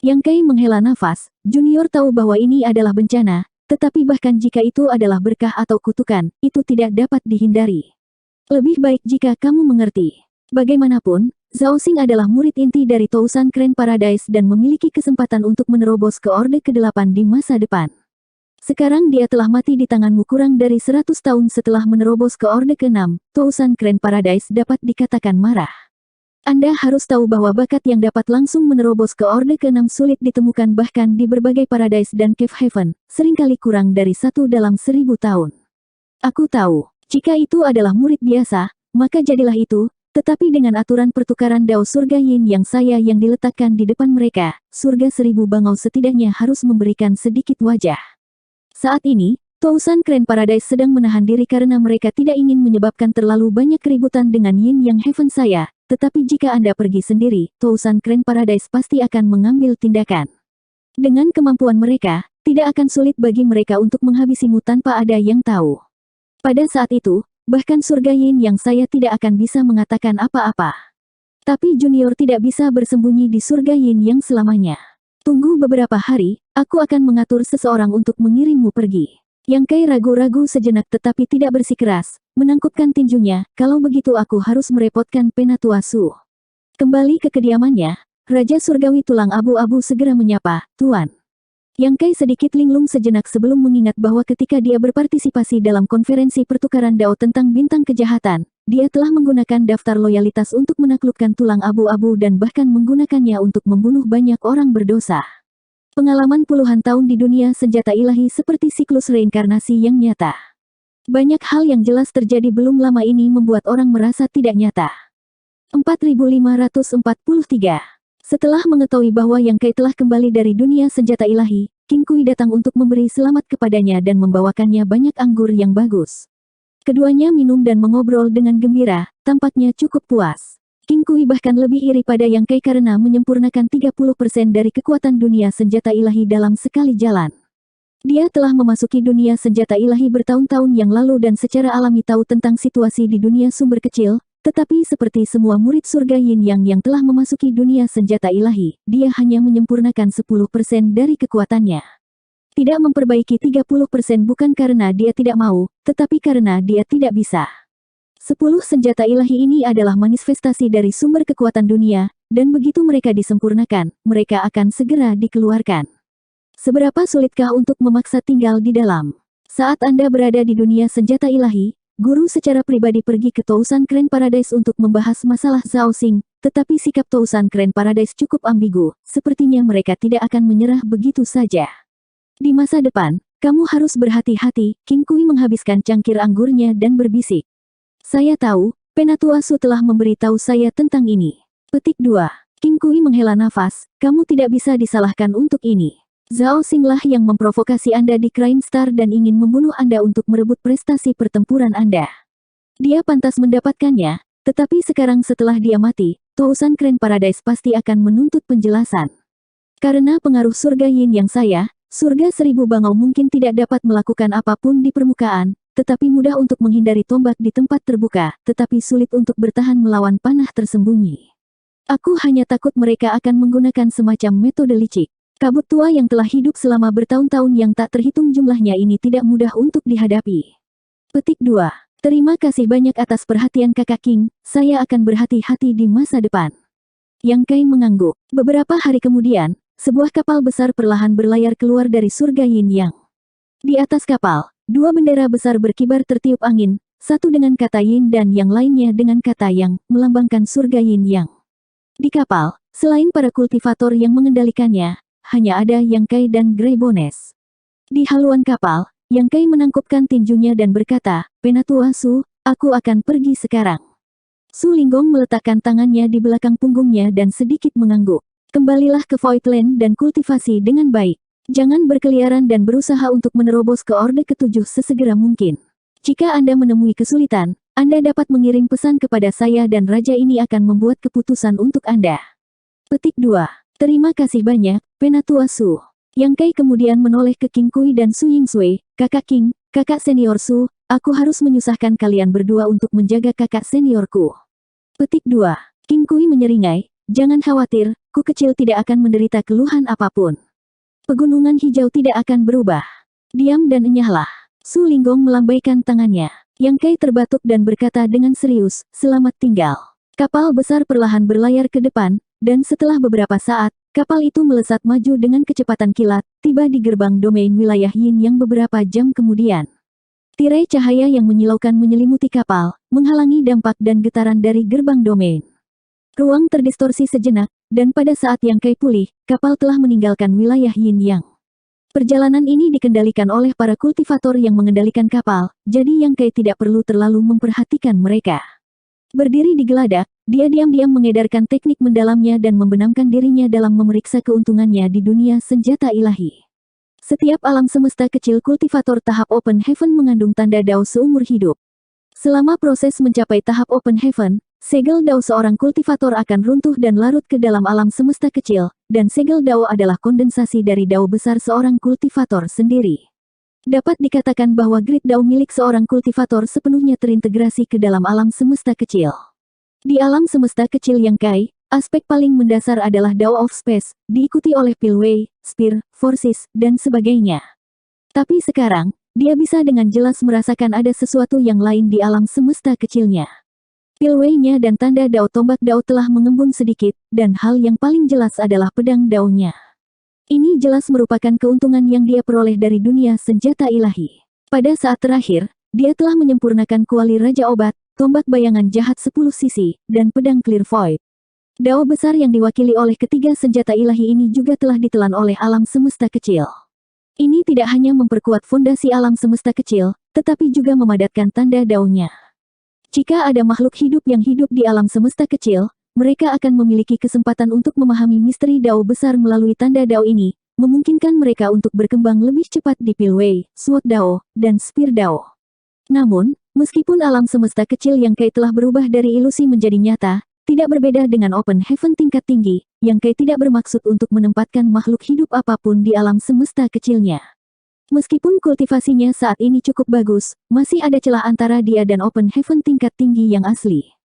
Yang Kai menghela nafas, Junior tahu bahwa ini adalah bencana, tetapi bahkan jika itu adalah berkah atau kutukan, itu tidak dapat dihindari. Lebih baik jika kamu mengerti. Bagaimanapun, Zhao Xing adalah murid inti dari Tousan Grand Paradise dan memiliki kesempatan untuk menerobos ke Orde ke-8 di masa depan. Sekarang dia telah mati di tanganmu kurang dari 100 tahun setelah menerobos ke Orde ke-6, Tousan Grand Paradise dapat dikatakan marah. Anda harus tahu bahwa bakat yang dapat langsung menerobos ke Orde ke-6 sulit ditemukan bahkan di berbagai Paradise dan Cave Heaven, seringkali kurang dari 1 dalam 1000 tahun. Aku tahu, jika itu adalah murid biasa, maka jadilah itu, tetapi dengan aturan pertukaran Dao Surga Yin yang diletakkan di depan mereka, surga 1000 bangau setidaknya harus memberikan sedikit wajah. Saat ini, Tousan Grand Paradise sedang menahan diri karena mereka tidak ingin menyebabkan terlalu banyak keributan dengan Yin Yang Heaven saya, tetapi jika Anda pergi sendiri, Tousan Grand Paradise pasti akan mengambil tindakan. Dengan kemampuan mereka, tidak akan sulit bagi mereka untuk menghabisimu tanpa ada yang tahu. Pada saat itu, bahkan surga Yin Yang saya tidak akan bisa mengatakan apa-apa. Tapi Junior tidak bisa bersembunyi di surga Yin Yang selamanya. Tunggu beberapa hari, aku akan mengatur seseorang untuk mengirimmu pergi. Yang Kai ragu-ragu sejenak tetapi tidak bersikeras, menangkupkan tinjunya, kalau begitu aku harus merepotkan Penatua Su. Kembali ke kediamannya, Raja Surgawi Tulang Abu-Abu segera menyapa, Tuan. Yang Kai sedikit linglung sejenak sebelum mengingat bahwa ketika dia berpartisipasi dalam konferensi pertukaran Dao tentang bintang kejahatan, dia telah menggunakan daftar loyalitas untuk menaklukkan tulang abu-abu dan bahkan menggunakannya untuk membunuh banyak orang berdosa. Pengalaman puluhan tahun di dunia senjata ilahi seperti siklus reinkarnasi yang nyata. Banyak hal yang jelas terjadi belum lama ini membuat orang merasa tidak nyata. 4543. Setelah mengetahui bahwa Yang Kai telah kembali dari dunia senjata ilahi, King Kui datang untuk memberi selamat kepadanya dan membawakannya banyak anggur yang bagus. Keduanya minum dan mengobrol dengan gembira, tampaknya cukup puas. King Kui bahkan lebih iri pada Yang Kai karena menyempurnakan 30% dari kekuatan dunia senjata ilahi dalam sekali jalan. Dia telah memasuki dunia senjata ilahi bertahun-tahun yang lalu dan secara alami tahu tentang situasi di dunia sumber kecil, tetapi seperti semua murid surga Yin Yang yang telah memasuki dunia senjata ilahi, dia hanya menyempurnakan 10% dari kekuatannya. Tidak memperbaiki 30% bukan karena dia tidak mau, tetapi karena dia tidak bisa. 10 senjata ilahi ini adalah manifestasi dari sumber kekuatan dunia, dan begitu mereka disempurnakan, mereka akan segera dikeluarkan. Seberapa sulitkah untuk memaksa tinggal di dalam? Saat Anda berada di dunia senjata ilahi, guru secara pribadi pergi ke Tousan Grand Paradise untuk membahas masalah Zhao Xing, tetapi sikap Tousan Grand Paradise cukup ambigu, sepertinya mereka tidak akan menyerah begitu saja. Di masa depan, kamu harus berhati-hati, King Kui menghabiskan cangkir anggurnya dan berbisik. Saya tahu, Penatua Su telah memberitahu saya tentang ini. Petik 2. King Kui menghela nafas, kamu tidak bisa disalahkan untuk ini. Zhao Xing lah yang memprovokasi Anda di Crying Star dan ingin membunuh Anda untuk merebut prestasi pertempuran Anda. Dia pantas mendapatkannya, tetapi sekarang setelah dia mati, Tousan Grand Paradise pasti akan menuntut penjelasan. Karena pengaruh surga Yin yang saya, surga 1000 bangau mungkin tidak dapat melakukan apapun di permukaan, tetapi mudah untuk menghindari tombak di tempat terbuka, tetapi sulit untuk bertahan melawan panah tersembunyi. Aku hanya takut mereka akan menggunakan semacam metode licik. Kabut tua yang telah hidup selama bertahun-tahun yang tak terhitung jumlahnya ini tidak mudah untuk dihadapi. Petik 2. Terima kasih banyak atas perhatian Kakak King, saya akan berhati-hati di masa depan. Yang Kai mengangguk. Beberapa hari kemudian, sebuah kapal besar perlahan berlayar keluar dari surga Yin Yang. Di atas kapal, 2 bendera besar berkibar tertiup angin, satu dengan kata Yin dan yang lainnya dengan kata Yang, melambangkan surga Yin Yang. Di kapal, selain para kultivator yang mengendalikannya, hanya ada Yang Kai dan Grey Bones. Di haluan kapal, Yang Kai menangkupkan tinjunya dan berkata, Penatua Su, aku akan pergi sekarang. Su Linggong meletakkan tangannya di belakang punggungnya dan sedikit mengangguk. Kembalilah ke Voidland dan kultivasi dengan baik. Jangan berkeliaran dan berusaha untuk menerobos ke Orde ke-7 sesegera mungkin. Jika Anda menemui kesulitan, Anda dapat mengirim pesan kepada saya dan Raja ini akan membuat keputusan untuk Anda. Petik 2. Terima kasih banyak, Penatua Su. Yang Kai kemudian menoleh ke King Kui dan Su Yingsui, Kakak King, kakak senior Su, aku harus menyusahkan kalian berdua untuk menjaga kakak seniorku. Petik 2. King Kui menyeringai, jangan khawatir, ku kecil tidak akan menderita keluhan apapun. Pegunungan hijau tidak akan berubah. Diam dan enyahlah. Su Linggong melambaikan tangannya. Yang Kai terbatuk dan berkata dengan serius, selamat tinggal. Kapal besar perlahan berlayar ke depan, dan setelah beberapa saat, kapal itu melesat maju dengan kecepatan kilat, tiba di gerbang domain wilayah Yin yang beberapa jam kemudian. Tirai cahaya yang menyilaukan menyelimuti kapal, menghalangi dampak dan getaran dari gerbang domain. Ruang terdistorsi sejenak, dan pada saat Yang Kai pulih, kapal telah meninggalkan wilayah Yin Yang. Perjalanan ini dikendalikan oleh para kultivator yang mengendalikan kapal, jadi Yang Kai tidak perlu terlalu memperhatikan mereka. Berdiri di geladak, dia diam-diam mengedarkan teknik mendalamnya dan membenamkan dirinya dalam memeriksa keuntungannya di dunia senjata ilahi. Setiap alam semesta kecil kultivator tahap Open Heaven mengandung tanda Dao seumur hidup. Selama proses mencapai tahap Open Heaven, segel Dao seorang kultivator akan runtuh dan larut ke dalam alam semesta kecil, dan segel Dao adalah kondensasi dari Dao besar seorang kultivator sendiri. Dapat dikatakan bahwa grid Dao milik seorang kultivator sepenuhnya terintegrasi ke dalam alam semesta kecil. Di alam semesta kecil Yang Kai, aspek paling mendasar adalah Dao of Space, diikuti oleh Pilway, Spear, Forces, dan sebagainya. Tapi sekarang, dia bisa dengan jelas merasakan ada sesuatu yang lain di alam semesta kecilnya. Pilway-nya dan tanda Dao tombak Dao telah mengembun sedikit, dan hal yang paling jelas adalah pedang Dao-nya. Ini jelas merupakan keuntungan yang dia peroleh dari dunia senjata ilahi. Pada saat terakhir, dia telah menyempurnakan kuali Raja Obat, tombak bayangan jahat 10 sisi, dan pedang Clear Void. Dao besar yang diwakili oleh ketiga senjata ilahi ini juga telah ditelan oleh alam semesta kecil. Ini tidak hanya memperkuat fondasi alam semesta kecil, tetapi juga memadatkan tanda Dao-nya. Jika ada makhluk hidup yang hidup di alam semesta kecil, mereka akan memiliki kesempatan untuk memahami misteri Dao besar melalui tanda Dao ini, memungkinkan mereka untuk berkembang lebih cepat di Pilway, Sword Dao, dan Spear Dao. Namun, meskipun alam semesta kecil Yang Kai telah berubah dari ilusi menjadi nyata, tidak berbeda dengan Open Heaven tingkat tinggi, Yang Kai tidak bermaksud untuk menempatkan makhluk hidup apapun di alam semesta kecilnya. Meskipun kultivasinya saat ini cukup bagus, masih ada celah antara dia dan Open Heaven tingkat tinggi yang asli.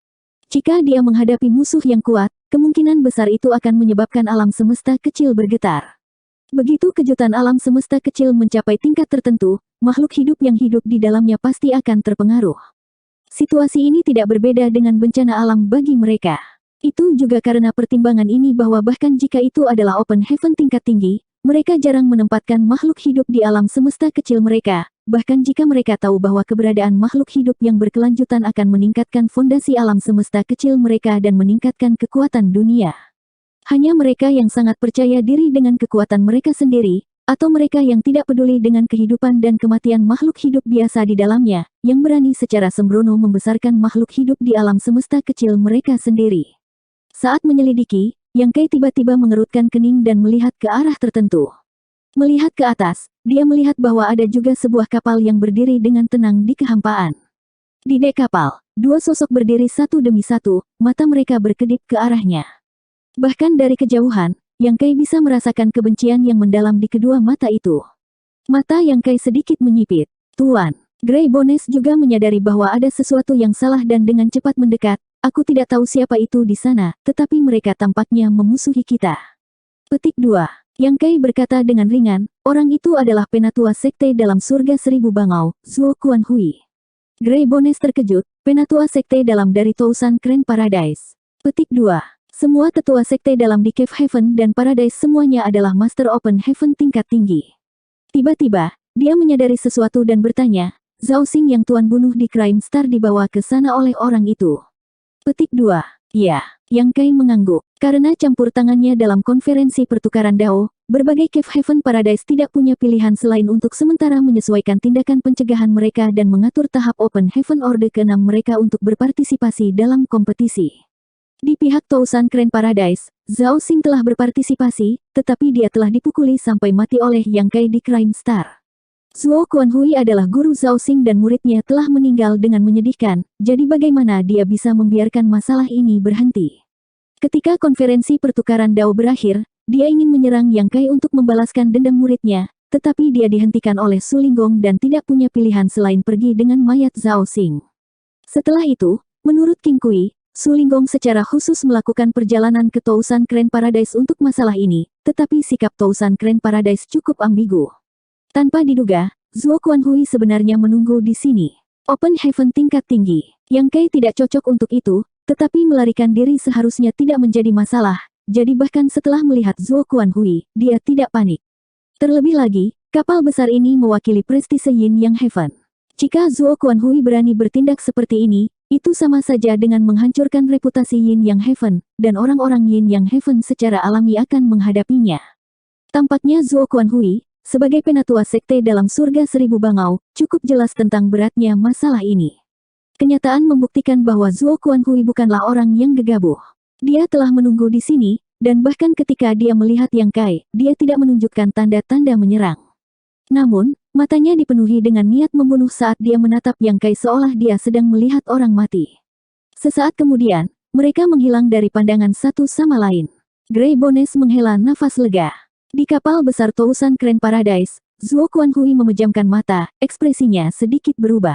Jika dia menghadapi musuh yang kuat, kemungkinan besar itu akan menyebabkan alam semesta kecil bergetar. Begitu kejutan alam semesta kecil mencapai tingkat tertentu, makhluk hidup yang hidup di dalamnya pasti akan terpengaruh. Situasi ini tidak berbeda dengan bencana alam bagi mereka. Itu juga karena pertimbangan ini bahwa bahkan jika itu adalah Open Heaven tingkat tinggi, mereka jarang menempatkan makhluk hidup di alam semesta kecil mereka, bahkan jika mereka tahu bahwa keberadaan makhluk hidup yang berkelanjutan akan meningkatkan fondasi alam semesta kecil mereka dan meningkatkan kekuatan dunia. Hanya mereka yang sangat percaya diri dengan kekuatan mereka sendiri, atau mereka yang tidak peduli dengan kehidupan dan kematian makhluk hidup biasa di dalamnya, yang berani secara sembrono membesarkan makhluk hidup di alam semesta kecil mereka sendiri. Saat menyelidiki, Yang Kai tiba-tiba mengerutkan kening dan melihat ke arah tertentu. Melihat ke atas, dia melihat bahwa ada juga sebuah kapal yang berdiri dengan tenang di kehampaan. Di dek kapal, dua sosok berdiri satu demi satu, mata mereka berkedip ke arahnya. Bahkan dari kejauhan, Yang Kai bisa merasakan kebencian yang mendalam di kedua mata itu. Mata Yang Kai sedikit menyipit. Tuan, Grey Bones juga menyadari bahwa ada sesuatu yang salah dan dengan cepat mendekat. Aku tidak tahu siapa itu di sana, tetapi mereka tampaknya memusuhi kita. Petik 2. Yang Kai berkata dengan ringan, orang itu adalah penatua sekte dalam surga seribu bangau, Zuo Quan Hui. Grey Bones terkejut, penatua sekte dalam dari Tousan Grand Paradise. Petik 2. Semua tetua sekte dalam di Cave Heaven dan Paradise semuanya adalah Master Open Heaven tingkat tinggi. Tiba-tiba, dia menyadari sesuatu dan bertanya, Zhao Xing yang tuan bunuh di Crime Star dibawa ke sana oleh orang itu. Petik 2. Ya, Yang Kai mengangguk. Karena campur tangannya dalam konferensi pertukaran Dao, berbagai Cave Heaven Paradise tidak punya pilihan selain untuk sementara menyesuaikan tindakan pencegahan mereka dan mengatur tahap Open Heaven Orde ke-6 mereka untuk berpartisipasi dalam kompetisi. Di pihak Tousan Grand Paradise, Zhao Xing telah berpartisipasi, tetapi dia telah dipukuli sampai mati oleh Yang Kai di Crime Star. Zuo Quan Hui adalah guru Zhao Xing dan muridnya telah meninggal dengan menyedihkan, jadi bagaimana dia bisa membiarkan masalah ini berhenti? Ketika konferensi pertukaran Dao berakhir, dia ingin menyerang Yang Kai untuk membalaskan dendam muridnya, tetapi dia dihentikan oleh Su Linggong dan tidak punya pilihan selain pergi dengan mayat Zhao Xing. Setelah itu, menurut King Kui, Su Linggong secara khusus melakukan perjalanan ke Tousan Grand Paradise untuk masalah ini, tetapi sikap Tousan Grand Paradise cukup ambigu. Tanpa diduga, Zuo Quan Hui sebenarnya menunggu di sini. Open Heaven tingkat tinggi. Yang Kai tidak cocok untuk itu, tetapi melarikan diri seharusnya tidak menjadi masalah, jadi bahkan setelah melihat Zuo Quan Hui, dia tidak panik. Terlebih lagi, kapal besar ini mewakili prestise Yin Yang Heaven. Jika Zuo Quan Hui berani bertindak seperti ini, itu sama saja dengan menghancurkan reputasi Yin Yang Heaven, dan orang-orang Yin Yang Heaven secara alami akan menghadapinya. Tampaknya Zuo Quan Hui, sebagai penatua sekte dalam surga seribu bangau, cukup jelas tentang beratnya masalah ini. Kenyataan membuktikan bahwa Zuo Quan Hui bukanlah orang yang gegabah. Dia telah menunggu di sini, dan bahkan ketika dia melihat Yang Kai, dia tidak menunjukkan tanda-tanda menyerang. Namun, matanya dipenuhi dengan niat membunuh saat dia menatap Yang Kai seolah dia sedang melihat orang mati. Sesaat kemudian, mereka menghilang dari pandangan satu sama lain. Grey Bones menghela nafas lega. Di kapal besar Tousan Grand Paradise, Zuo Quan Hui memejamkan mata, ekspresinya sedikit berubah.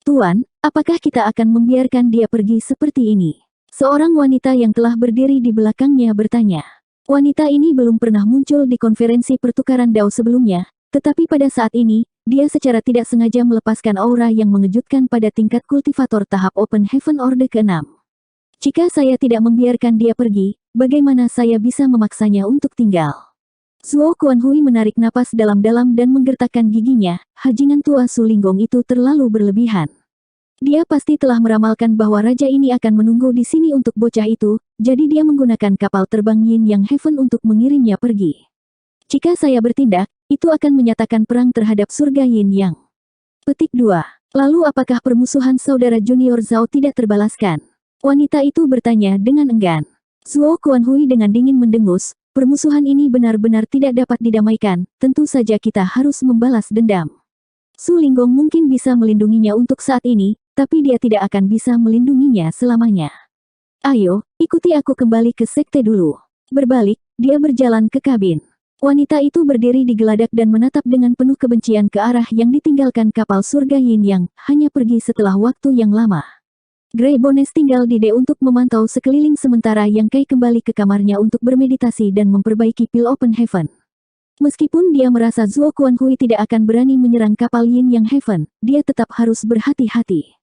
Tuan, apakah kita akan membiarkan dia pergi seperti ini? Seorang wanita yang telah berdiri di belakangnya bertanya. Wanita ini belum pernah muncul di konferensi pertukaran Dao sebelumnya, tetapi pada saat ini, dia secara tidak sengaja melepaskan aura yang mengejutkan pada tingkat kultivator tahap Open Heaven Orde ke-6. Jika saya tidak membiarkan dia pergi, bagaimana saya bisa memaksanya untuk tinggal? Zuo Quan Hui menarik napas dalam-dalam dan menggertakkan giginya, hajingan tua Su Linggong itu terlalu berlebihan. Dia pasti telah meramalkan bahwa raja ini akan menunggu di sini untuk bocah itu, jadi dia menggunakan kapal terbang Yin Yang Heaven untuk mengirimnya pergi. Jika saya bertindak, itu akan menyatakan perang terhadap surga Yin Yang. Petik 2. Lalu apakah permusuhan saudara junior Zhao tidak terbalaskan? Wanita itu bertanya dengan enggan. Zuo Quan Hui dengan dingin mendengus. Permusuhan ini benar-benar tidak dapat didamaikan, tentu saja kita harus membalas dendam. Su Linggong mungkin bisa melindunginya untuk saat ini, tapi dia tidak akan bisa melindunginya selamanya. Ayo, ikuti aku kembali ke sekte dulu. Berbalik, dia berjalan ke kabin. Wanita itu berdiri di geladak dan menatap dengan penuh kebencian ke arah yang ditinggalkan kapal surga Yin yang hanya pergi setelah waktu yang lama. Grey Bones tinggal di D untuk memantau sekeliling sementara Yang Kai kembali ke kamarnya untuk bermeditasi dan memperbaiki pil Open Heaven. Meskipun dia merasa Zuo Quanhui tidak akan berani menyerang kapal Yin Yang Heaven, dia tetap harus berhati-hati.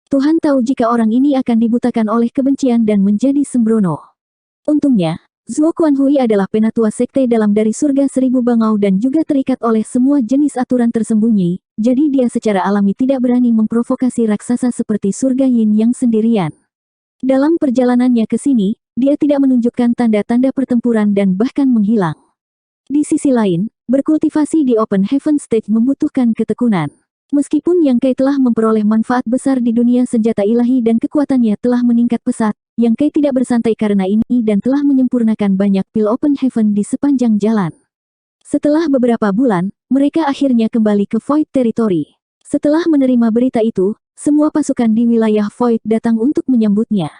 Tuhan tahu jika orang ini akan dibutakan oleh kebencian dan menjadi sembrono. Untungnya, Zuo Quanhui adalah penatua sekte dalam dari surga seribu bangau dan juga terikat oleh semua jenis aturan tersembunyi, jadi dia secara alami tidak berani memprovokasi raksasa seperti surga Yin Yang sendirian. Dalam perjalanannya ke sini, dia tidak menunjukkan tanda-tanda pertempuran dan bahkan menghilang. Di sisi lain, berkultivasi di Open Heaven Stage membutuhkan ketekunan. Meskipun Yang Kai telah memperoleh manfaat besar di dunia senjata ilahi dan kekuatannya telah meningkat pesat, Yang Kai tidak bersantai karena ini dan telah menyempurnakan banyak pil Open Heaven di sepanjang jalan. Setelah beberapa bulan, mereka akhirnya kembali ke Void Territory. Setelah menerima berita itu, semua pasukan di wilayah Void datang untuk menyambutnya.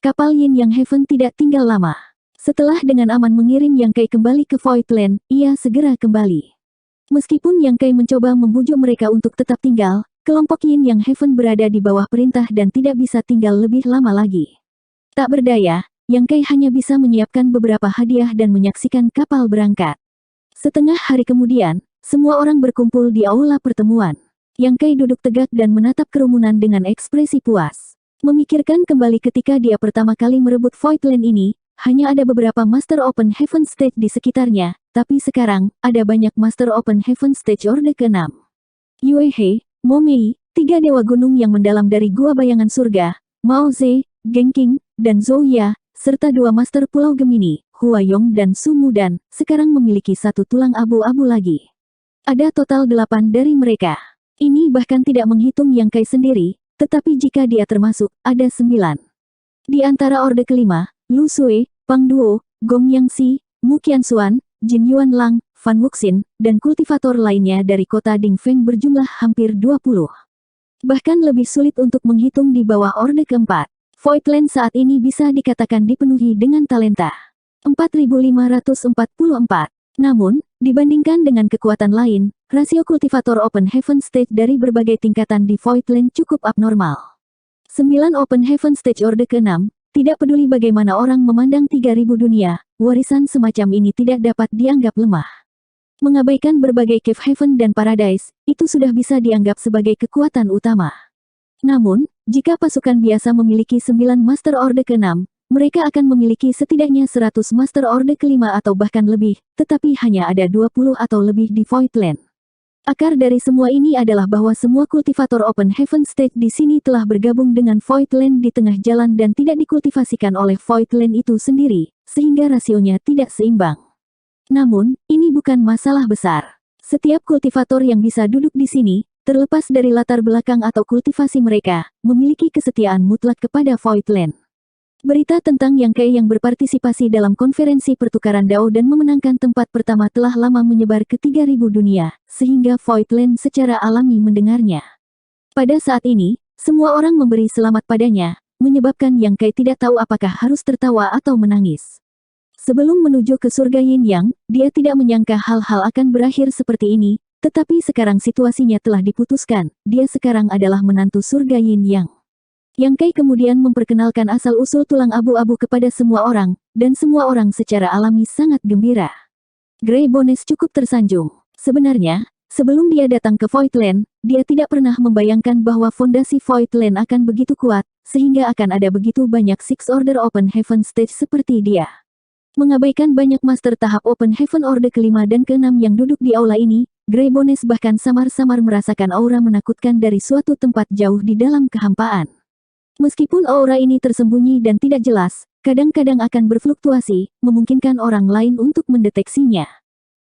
Kapal Yin Yang Heaven tidak tinggal lama. Setelah dengan aman mengirim Yang Kai kembali ke Voidland, ia segera kembali. Meskipun Yang Kai mencoba membujuk mereka untuk tetap tinggal, kelompok Yin Yang Heaven berada di bawah perintah dan tidak bisa tinggal lebih lama lagi. Tak berdaya, Yang Kai hanya bisa menyiapkan beberapa hadiah dan menyaksikan kapal berangkat. Setengah hari kemudian, semua orang berkumpul di aula pertemuan. Yang Kai duduk tegak dan menatap kerumunan dengan ekspresi puas. Memikirkan kembali ketika dia pertama kali merebut Voidland ini, hanya ada beberapa Master Open Heaven Stage di sekitarnya, tapi sekarang, ada banyak Master Open Heaven Stage Orde ke-6. Yue He, Mo Mei, 3 dewa gunung yang mendalam dari Gua Bayangan Surga, Mao Ze, Geng Qing, dan Zhou Ya, serta 2 Master Pulau Gemini, Hua Yong dan Su Mudan, sekarang memiliki 1 tulang abu-abu lagi. Ada total 8 dari mereka. Ini bahkan tidak menghitung Yang Kai sendiri, tetapi jika dia termasuk, ada 9. Di antara Orde ke-5, Lu Sui, Pang Duo, Gong Yangxi, Mu Qianxuan, Jin Yuan Lang, Fan Wuxin, dan kultivator lainnya dari kota Dingfeng berjumlah hampir 20. Bahkan lebih sulit untuk menghitung di bawah Orde ke-4. Voidland saat ini bisa dikatakan dipenuhi dengan talenta. 4544. Namun, dibandingkan dengan kekuatan lain, rasio kultivator Open Heaven Stage dari berbagai tingkatan di Voidland cukup abnormal. 9 Open Heaven Stage Orde ke-6, tidak peduli bagaimana orang memandang 3000 dunia, warisan semacam ini tidak dapat dianggap lemah. Mengabaikan berbagai Cave Heaven dan Paradise, itu sudah bisa dianggap sebagai kekuatan utama. Namun, jika pasukan biasa memiliki 9 Master Orde ke-6, mereka akan memiliki setidaknya 100 Master Orde ke-5 atau bahkan lebih, tetapi hanya ada 20 atau lebih di Voidland. Akar dari semua ini adalah bahwa semua kultivator Open Heaven Stage di sini telah bergabung dengan Voidland di tengah jalan dan tidak dikultivasikan oleh Voidland itu sendiri, sehingga rasionya tidak seimbang. Namun, ini bukan masalah besar. Setiap kultivator yang bisa duduk di sini, terlepas dari latar belakang atau kultivasi mereka, memiliki kesetiaan mutlak kepada Voidland. Berita tentang Yang Kai yang berpartisipasi dalam konferensi pertukaran Dao dan memenangkan tempat pertama telah lama menyebar ke 3000 dunia, sehingga Voidland secara alami mendengarnya. Pada saat ini, semua orang memberi selamat padanya, menyebabkan Yang Kai tidak tahu apakah harus tertawa atau menangis. Sebelum menuju ke surga Yin Yang, dia tidak menyangka hal-hal akan berakhir seperti ini, tetapi sekarang situasinya telah diputuskan, dia sekarang adalah menantu surga Yin Yang. Yang Kai kemudian memperkenalkan asal-usul tulang abu-abu kepada semua orang, dan semua orang secara alami sangat gembira. Grey Bones cukup tersanjung. Sebenarnya, sebelum dia datang ke Voidland, dia tidak pernah membayangkan bahwa fondasi Voidland akan begitu kuat, sehingga akan ada begitu banyak Six Order Open Heaven Stage seperti dia. Mengabaikan banyak master tahap Open Heaven Orde ke-5 dan ke-6 yang duduk di aula ini, Grey Bones bahkan samar-samar merasakan aura menakutkan dari suatu tempat jauh di dalam kehampaan. Meskipun aura ini tersembunyi dan tidak jelas, kadang-kadang akan berfluktuasi, memungkinkan orang lain untuk mendeteksinya.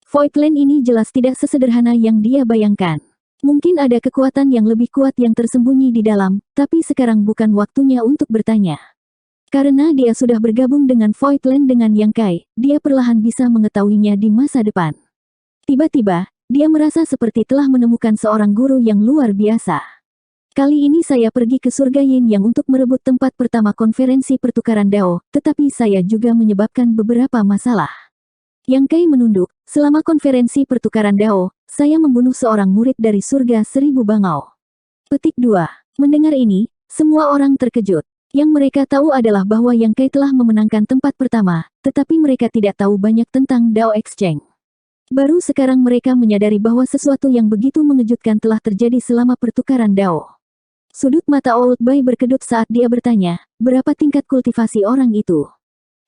Voidland ini jelas tidak sesederhana yang dia bayangkan. Mungkin ada kekuatan yang lebih kuat yang tersembunyi di dalam, tapi sekarang bukan waktunya untuk bertanya. Karena dia sudah bergabung dengan Voidland dengan Yang Kai, dia perlahan bisa mengetahuinya di masa depan. Tiba-tiba, dia merasa seperti telah menemukan seorang guru yang luar biasa. Kali ini saya pergi ke surga Yin Yang untuk merebut tempat pertama konferensi pertukaran Dao, tetapi saya juga menyebabkan beberapa masalah. Yang Kai menunduk, selama konferensi pertukaran Dao, saya membunuh seorang murid dari surga 1000 bangau. Petik 2. Mendengar ini, semua orang terkejut. Yang mereka tahu adalah bahwa Yang Kai telah memenangkan tempat pertama, tetapi mereka tidak tahu banyak tentang Dao Exchange. Baru sekarang mereka menyadari bahwa sesuatu yang begitu mengejutkan telah terjadi selama pertukaran Dao. Sudut mata Old Boy berkedut saat dia bertanya, berapa tingkat kultivasi orang itu?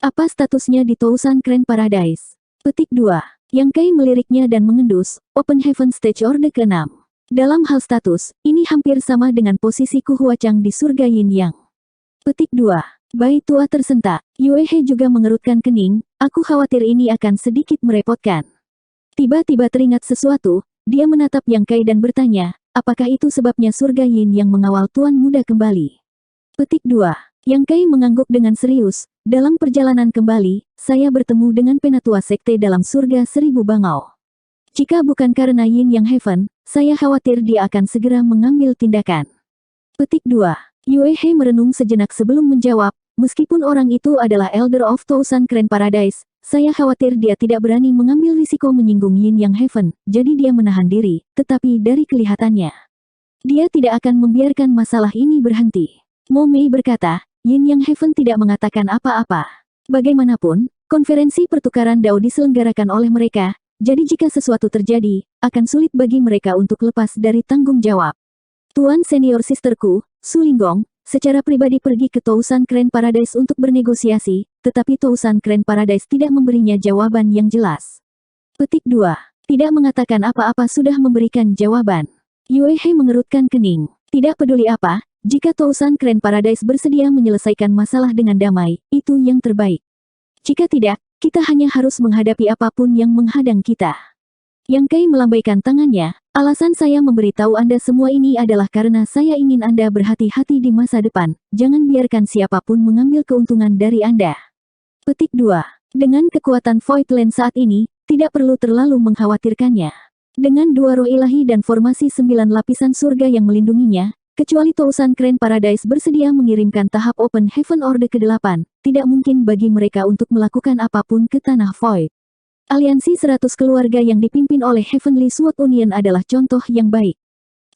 Apa statusnya di Tousan Grand Paradise? Petik 2. Yang Kai meliriknya dan mengendus, Open Heaven Stage Orde ke-6. Dalam hal status, ini hampir sama dengan posisi Ku Huachang di surga Yin Yang. Petik 2. Bai tua tersentak, Yue He juga mengerutkan kening, aku khawatir ini akan sedikit merepotkan. Tiba-tiba teringat sesuatu, dia menatap Yang Kai dan bertanya, apakah itu sebabnya surga Yin yang mengawal Tuan Muda kembali? Petik 2. Yang Kai mengangguk dengan serius, dalam perjalanan kembali, saya bertemu dengan penatua sekte dalam surga 1000 bangau. Jika bukan karena Yin Yang Heaven, saya khawatir dia akan segera mengambil tindakan. Petik 2. Yue He merenung sejenak sebelum menjawab, meskipun orang itu adalah Elder of Tousan Grand Paradise, saya khawatir dia tidak berani mengambil risiko menyinggung Yin Yang Heaven, jadi dia menahan diri, tetapi dari kelihatannya, dia tidak akan membiarkan masalah ini berhenti. Mo Mei berkata, Yin Yang Heaven tidak mengatakan apa-apa. Bagaimanapun, konferensi pertukaran Dao diselenggarakan oleh mereka, jadi jika sesuatu terjadi, akan sulit bagi mereka untuk lepas dari tanggung jawab. Tuan senior sisterku, Su Linggong, secara pribadi pergi ke Tousan Grand Paradise untuk bernegosiasi, tetapi Tousan Grand Paradise tidak memberinya jawaban yang jelas. Petik 2. Tidak mengatakan apa-apa sudah memberikan jawaban. Yue He mengerutkan kening. Tidak peduli apa, jika Tousan Grand Paradise bersedia menyelesaikan masalah dengan damai, itu yang terbaik. Jika tidak, kita hanya harus menghadapi apapun yang menghadang kita. Yang Kai melambaikan tangannya, alasan saya memberitahu Anda semua ini adalah karena saya ingin Anda berhati-hati di masa depan, jangan biarkan siapapun mengambil keuntungan dari Anda. Petik 2. Dengan kekuatan Void Land saat ini, tidak perlu terlalu mengkhawatirkannya. Dengan dua roh ilahi dan formasi 9 lapisan surga yang melindunginya, kecuali Tousan Grand Paradise bersedia mengirimkan tahap Open Heaven Orde ke-8, tidak mungkin bagi mereka untuk melakukan apapun ke Tanah Void. Aliansi 100 keluarga yang dipimpin oleh Heavenly Sword Union adalah contoh yang baik.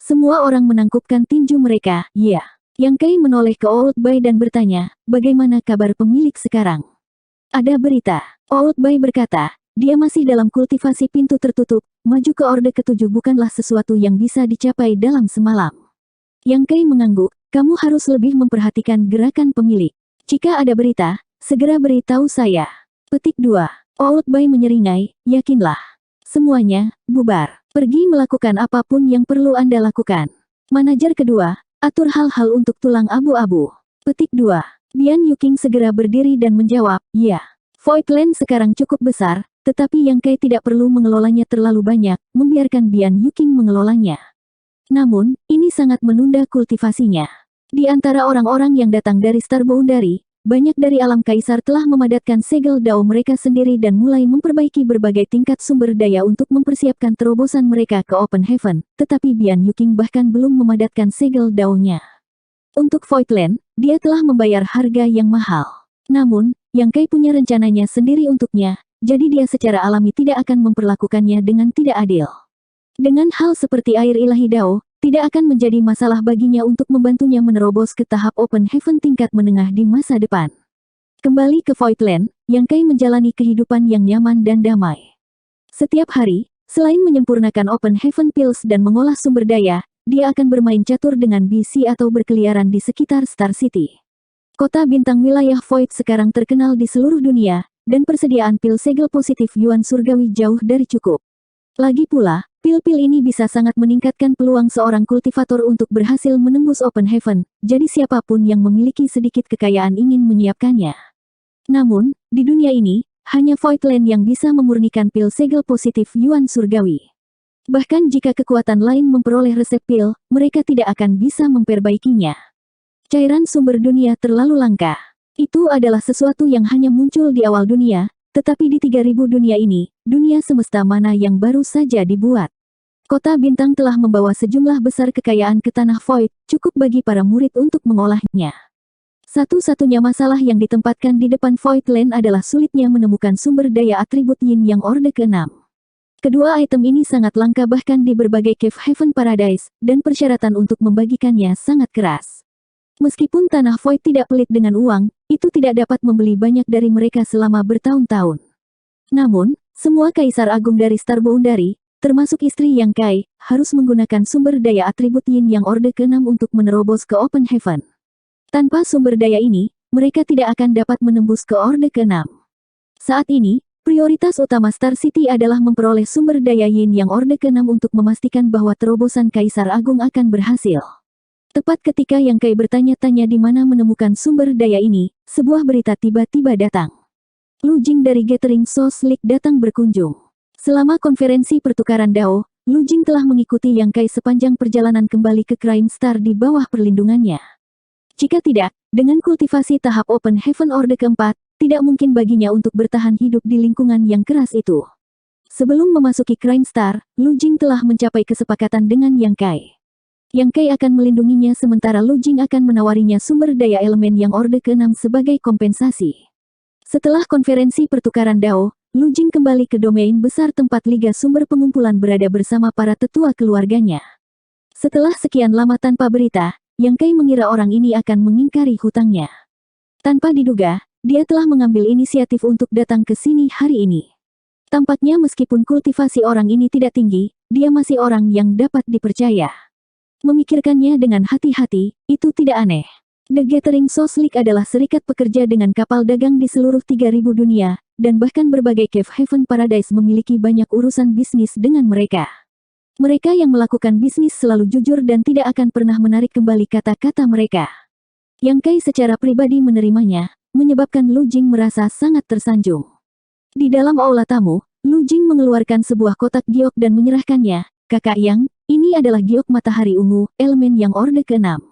Semua orang menangkupkan tinju mereka, ya. Yang Kai menoleh ke Old Boy dan bertanya, bagaimana kabar pemilik sekarang? Ada berita. Old Boy berkata, dia masih dalam kultivasi pintu tertutup, maju ke Orde ke-7 bukanlah sesuatu yang bisa dicapai dalam semalam. Yang Kai mengangguk, kamu harus lebih memperhatikan gerakan pemilik. Jika ada berita, segera beritahu saya. Petik 2. Old Boy menyeringai, yakinlah. Semuanya, bubar. Pergi melakukan apapun yang perlu Anda lakukan. Manajer kedua, atur hal-hal untuk tulang abu-abu. Petik 2. Bian Yuking segera berdiri dan menjawab, ya. Void Land sekarang cukup besar, tetapi Yang Kai tidak perlu mengelolanya terlalu banyak, membiarkan Bian Yuking mengelolanya. Namun, ini sangat menunda kultivasinya. Di antara orang-orang yang datang dari Star Boundary, banyak dari alam kaisar telah memadatkan segel Dao mereka sendiri dan mulai memperbaiki berbagai tingkat sumber daya untuk mempersiapkan terobosan mereka ke Open Heaven, tetapi Bian Yuking bahkan belum memadatkan segel Dao-nya. Untuk Void Land, dia telah membayar harga yang mahal. Namun, Yang Kai punya rencananya sendiri untuknya, jadi dia secara alami tidak akan memperlakukannya dengan tidak adil. Dengan hal seperti air ilahi Dao, tidak akan menjadi masalah baginya untuk membantunya menerobos ke tahap Open Heaven tingkat menengah di masa depan. Kembali ke Void Land, Yang Kai menjalani kehidupan yang nyaman dan damai. Setiap hari, selain menyempurnakan Open Heaven Pills dan mengolah sumber daya, dia akan bermain catur dengan BC atau berkeliaran di sekitar Star City. Kota bintang wilayah Void sekarang terkenal di seluruh dunia, dan persediaan pil segel positif Yuan Surgawi jauh dari cukup. Lagi pula, pil-pil ini bisa sangat meningkatkan peluang seorang kultivator untuk berhasil menembus Open Heaven, jadi siapapun yang memiliki sedikit kekayaan ingin menyiapkannya. Namun, di dunia ini, hanya Void Land yang bisa memurnikan pil segel positif Yuan Surgawi. Bahkan jika kekuatan lain memperoleh resep pil, mereka tidak akan bisa memperbaikinya. Cairan sumber dunia terlalu langka. Itu adalah sesuatu yang hanya muncul di awal dunia, tetapi di 3000 dunia ini, dunia semesta mana yang baru saja dibuat. Kota bintang telah membawa sejumlah besar kekayaan ke Tanah Void, cukup bagi para murid untuk mengolahnya. Satu-satunya masalah yang ditempatkan di depan Void Land adalah sulitnya menemukan sumber daya atribut Yin Yang Orde ke-6. Kedua item ini sangat langka bahkan di berbagai Cave Haven Paradise, dan persyaratan untuk membagikannya sangat keras. Meskipun tanah Void tidak pelit dengan uang, itu tidak dapat membeli banyak dari mereka selama bertahun-tahun. Namun, semua Kaisar Agung dari Star Boundary, termasuk istri Yang Kai, harus menggunakan sumber daya atribut Yin Yang Orde ke-6 untuk menerobos ke Open Heaven. Tanpa sumber daya ini, mereka tidak akan dapat menembus ke Orde ke-6. Saat ini, prioritas utama Star City adalah memperoleh sumber daya Yin Yang Orde ke-6 untuk memastikan bahwa terobosan Kaisar Agung akan berhasil. Tepat ketika Yang Kai bertanya-tanya di mana menemukan sumber daya ini, sebuah berita tiba-tiba datang. Lu Jing dari Gathering Souls League datang berkunjung. Selama konferensi pertukaran Dao, Lu Jing telah mengikuti Yang Kai sepanjang perjalanan kembali ke Crime Star di bawah perlindungannya. Jika tidak, dengan kultivasi tahap Open Heaven Orde keempat, tidak mungkin baginya untuk bertahan hidup di lingkungan yang keras itu. Sebelum memasuki Crime Star, Lu Jing telah mencapai kesepakatan dengan Yang Kai. Yang Kai akan melindunginya sementara Lu Jing akan menawarinya sumber daya elemen Yang Orde ke-6 sebagai kompensasi. Setelah konferensi pertukaran Dao, Lu Jing kembali ke domain besar tempat Liga Sumber Pengumpulan berada bersama para tetua keluarganya. Setelah sekian lama tanpa berita, Yang Kai mengira orang ini akan mengingkari hutangnya. Tanpa diduga, dia telah mengambil inisiatif untuk datang ke sini hari ini. Tampaknya meskipun kultivasi orang ini tidak tinggi, dia masih orang yang dapat dipercaya. Memikirkannya dengan hati-hati, itu tidak aneh. The Gathering Souls League adalah serikat pekerja dengan kapal dagang di seluruh 3000 dunia, dan bahkan berbagai Cave Haven Paradise memiliki banyak urusan bisnis dengan mereka. Mereka yang melakukan bisnis selalu jujur dan tidak akan pernah menarik kembali kata-kata mereka. Yang Kai secara pribadi menerimanya, menyebabkan Lu Jing merasa sangat tersanjung. Di dalam aula tamu, Lu Jing mengeluarkan sebuah kotak giok dan menyerahkannya. Kakak Yang, ini adalah giok matahari ungu, elemen Yang Orde ke-6.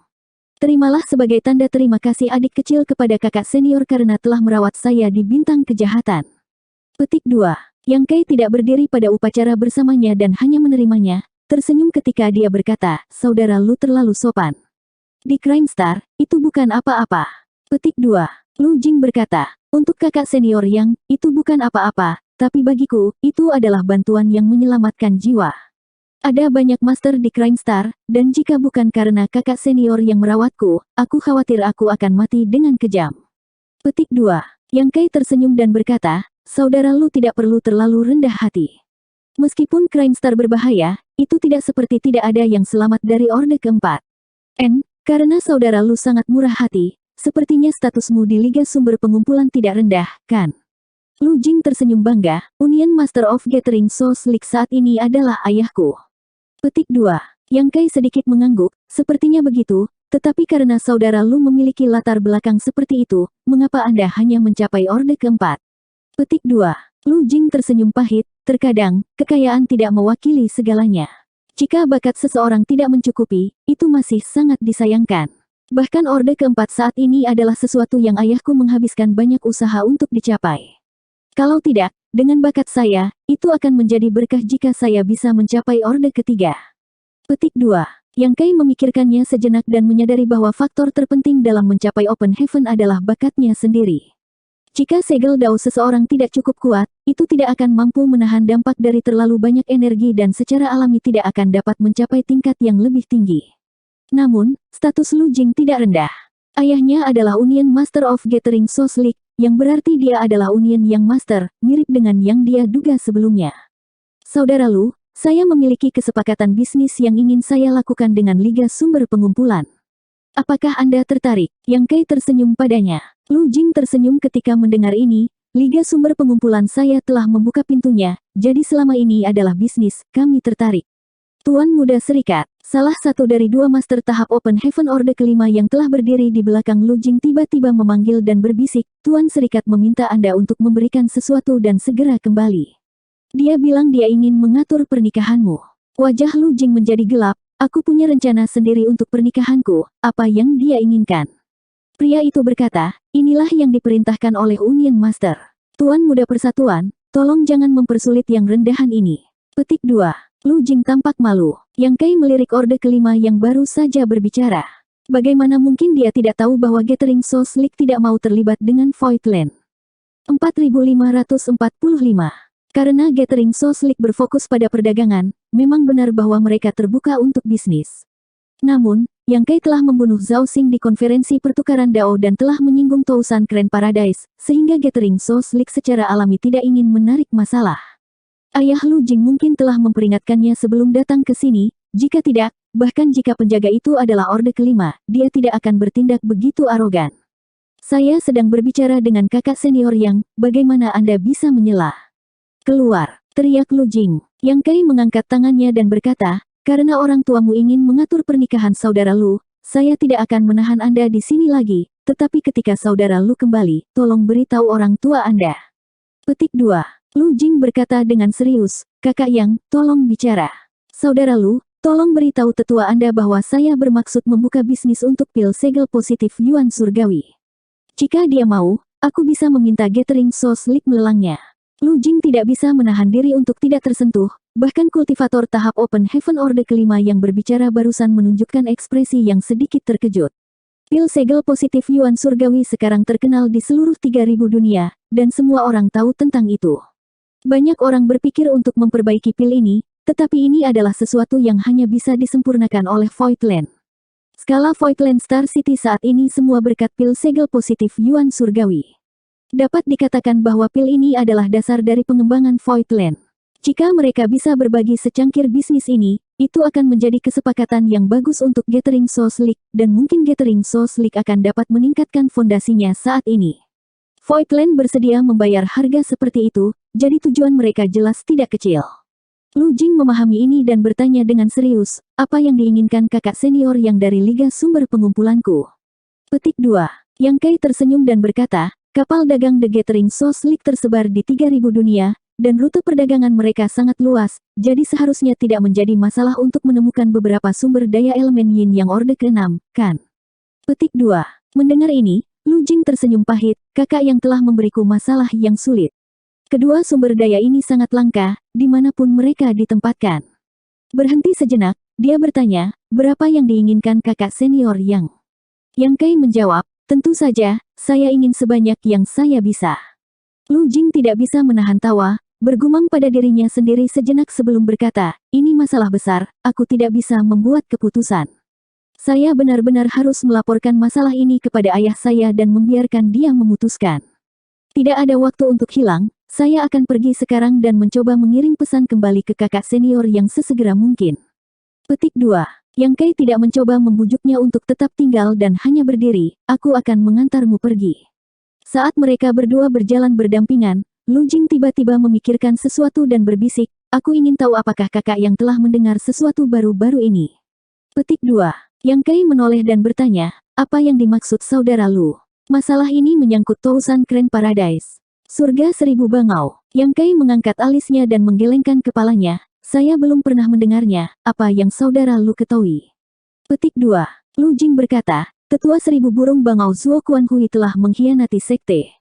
Terimalah sebagai tanda terima kasih adik kecil kepada kakak senior karena telah merawat saya di bintang kejahatan. Petik 2. Yang Kai tidak berdiri pada upacara bersamanya dan hanya menerimanya, tersenyum ketika dia berkata, saudara Lu terlalu sopan. Di Crime Star, itu bukan apa-apa. Petik 2. Lu Jing berkata, untuk kakak senior Yang, itu bukan apa-apa, tapi bagiku, itu adalah bantuan yang menyelamatkan jiwa. Ada banyak master di Crime Star, dan jika bukan karena kakak senior yang merawatku, aku khawatir aku akan mati dengan kejam. Petik 2. Yang Kai tersenyum dan berkata, saudara Lu tidak perlu terlalu rendah hati. Meskipun Crime Star berbahaya, itu tidak seperti tidak ada yang selamat dari Orde keempat. Karena saudara Lu sangat murah hati, sepertinya statusmu di Liga Sumber Pengumpulan tidak rendah, kan? Lu Jing tersenyum bangga, Union Master of Gathering Souls League saat ini adalah ayahku. Petik 2. Yang Kai sedikit mengangguk, sepertinya begitu, tetapi karena saudara Lu memiliki latar belakang seperti itu, mengapa Anda hanya mencapai Orde keempat? Petik 2. Lu Jing tersenyum pahit, terkadang, kekayaan tidak mewakili segalanya. Jika bakat seseorang tidak mencukupi, itu masih sangat disayangkan. Bahkan Orde keempat saat ini adalah sesuatu yang ayahku menghabiskan banyak usaha untuk dicapai. Kalau tidak, dengan bakat saya, itu akan menjadi berkah jika saya bisa mencapai Orde ketiga. Petik 2. Yang Kai memikirkannya sejenak dan menyadari bahwa faktor terpenting dalam mencapai Open Heaven adalah bakatnya sendiri. Jika segel Dao seseorang tidak cukup kuat, itu tidak akan mampu menahan dampak dari terlalu banyak energi dan secara alami tidak akan dapat mencapai tingkat yang lebih tinggi. Namun, status Lu Jing tidak rendah. Ayahnya adalah Union Master of Gathering Souls League, yang berarti dia adalah Union yang Master, mirip dengan yang dia duga sebelumnya. Saudara Lu, saya memiliki kesepakatan bisnis yang ingin saya lakukan dengan Liga Sumber Pengumpulan. Apakah Anda tertarik? Yang Kai tersenyum padanya. Lu Jing tersenyum ketika mendengar ini, Liga Sumber Pengumpulan saya telah membuka pintunya, jadi selama ini adalah bisnis, kami tertarik. Tuan Muda Serikat, salah satu dari dua master tahap Open Heaven Orde kelima yang telah berdiri di belakang Lu Jing tiba-tiba memanggil dan berbisik, Tuan Serikat meminta Anda untuk memberikan sesuatu dan segera kembali. Dia bilang dia ingin mengatur pernikahanmu. Wajah Lu Jing menjadi gelap, aku punya rencana sendiri untuk pernikahanku, apa yang dia inginkan. Pria itu berkata, inilah yang diperintahkan oleh Union Master. Tuan Muda Persatuan, tolong jangan mempersulit yang rendahan ini. Petik 2. Lu Jing tampak malu. Yang Kai melirik Orde kelima yang baru saja berbicara. Bagaimana mungkin dia tidak tahu bahwa Gathering Souls League tidak mau terlibat dengan Void Land? 4545 Karena Gathering Souls League berfokus pada perdagangan, memang benar bahwa mereka terbuka untuk bisnis. Namun, Yang Kai telah membunuh Zhao Xing di konferensi pertukaran Dao dan telah menyinggung Tousan Grand Paradise, sehingga Gathering Souls League secara alami tidak ingin menarik masalah. Ayah Lu Jing mungkin telah memperingatkannya sebelum datang ke sini, jika tidak, bahkan jika penjaga itu adalah Orde Kelima, dia tidak akan bertindak begitu arogan. Saya sedang berbicara dengan kakak senior Yang, bagaimana Anda bisa menyela? Keluar, teriak Lu Jing. Yang Kai mengangkat tangannya dan berkata, karena orang tuamu ingin mengatur pernikahan saudara Lu, saya tidak akan menahan Anda di sini lagi, tetapi ketika saudara Lu kembali, tolong beritahu orang tua Anda. Petik 2. Lu Jing berkata dengan serius, kakak Yang, tolong bicara. Saudara Lu, tolong beritahu tetua Anda bahwa saya bermaksud membuka bisnis untuk pil segel positif Yuan Surgawi. Jika dia mau, aku bisa meminta Gathering Souls League melelangnya. Lu Jing tidak bisa menahan diri untuk tidak tersentuh, bahkan kultivator tahap Open Heaven Orde Kelima yang berbicara barusan menunjukkan ekspresi yang sedikit terkejut. Pil segel positif Yuan Surgawi sekarang terkenal di seluruh 3000 dunia, dan semua orang tahu tentang itu. Banyak orang berpikir untuk memperbaiki pil ini, tetapi ini adalah sesuatu yang hanya bisa disempurnakan oleh Voidland. Skala Voidland Star City saat ini semua berkat pil segel positif Yuan Surgawi. Dapat dikatakan bahwa pil ini adalah dasar dari pengembangan Voidland. Jika mereka bisa berbagi secangkir bisnis ini, itu akan menjadi kesepakatan yang bagus untuk Gathering Souls League, dan mungkin Gathering Souls League akan dapat meningkatkan fondasinya saat ini. Voidland bersedia membayar harga seperti itu, jadi tujuan mereka jelas tidak kecil. Lu Jing memahami ini dan bertanya dengan serius, apa yang diinginkan kakak senior yang dari Liga Sumber Pengumpulanku? Petik 2. Yang Kai tersenyum dan berkata, kapal dagang The Gathering Souls League tersebar di 3000 dunia, dan rute perdagangan mereka sangat luas, jadi seharusnya tidak menjadi masalah untuk menemukan beberapa sumber daya elemen yin yang Orde ke-6, kan? Petik 2. Mendengar ini, Lu Jing tersenyum pahit, kakak yang telah memberiku masalah yang sulit. Kedua sumber daya ini sangat langka, dimanapun mereka ditempatkan. Berhenti sejenak, dia bertanya, berapa yang diinginkan kakak senior Yang? Yang Kai menjawab, tentu saja, saya ingin sebanyak yang saya bisa. Lu Jing tidak bisa menahan tawa, bergumam pada dirinya sendiri sejenak sebelum berkata, ini masalah besar, aku tidak bisa membuat keputusan. Saya benar-benar harus melaporkan masalah ini kepada ayah saya dan membiarkan dia memutuskan. Tidak ada waktu untuk hilang, saya akan pergi sekarang dan mencoba mengirim pesan kembali ke kakak senior yang sesegera mungkin. Petik 2. Yang Kai tidak mencoba membujuknya untuk tetap tinggal dan hanya berdiri, aku akan mengantarmu pergi. Saat mereka berdua berjalan berdampingan, Lu Jing tiba-tiba memikirkan sesuatu dan berbisik, aku ingin tahu apakah kakak yang telah mendengar sesuatu baru-baru ini. Petik 2. Yang Kai menoleh dan bertanya, apa yang dimaksud saudara Lu? Masalah ini menyangkut Tousan Grand Paradise. Surga 1000 bangau. Yang Kai mengangkat alisnya dan menggelengkan kepalanya, saya belum pernah mendengarnya, apa yang saudara Lu ketahui? Petik 2. Lu Jing berkata, Tetua 1000 burung bangau Zuo Kuanhui telah mengkhianati sekte.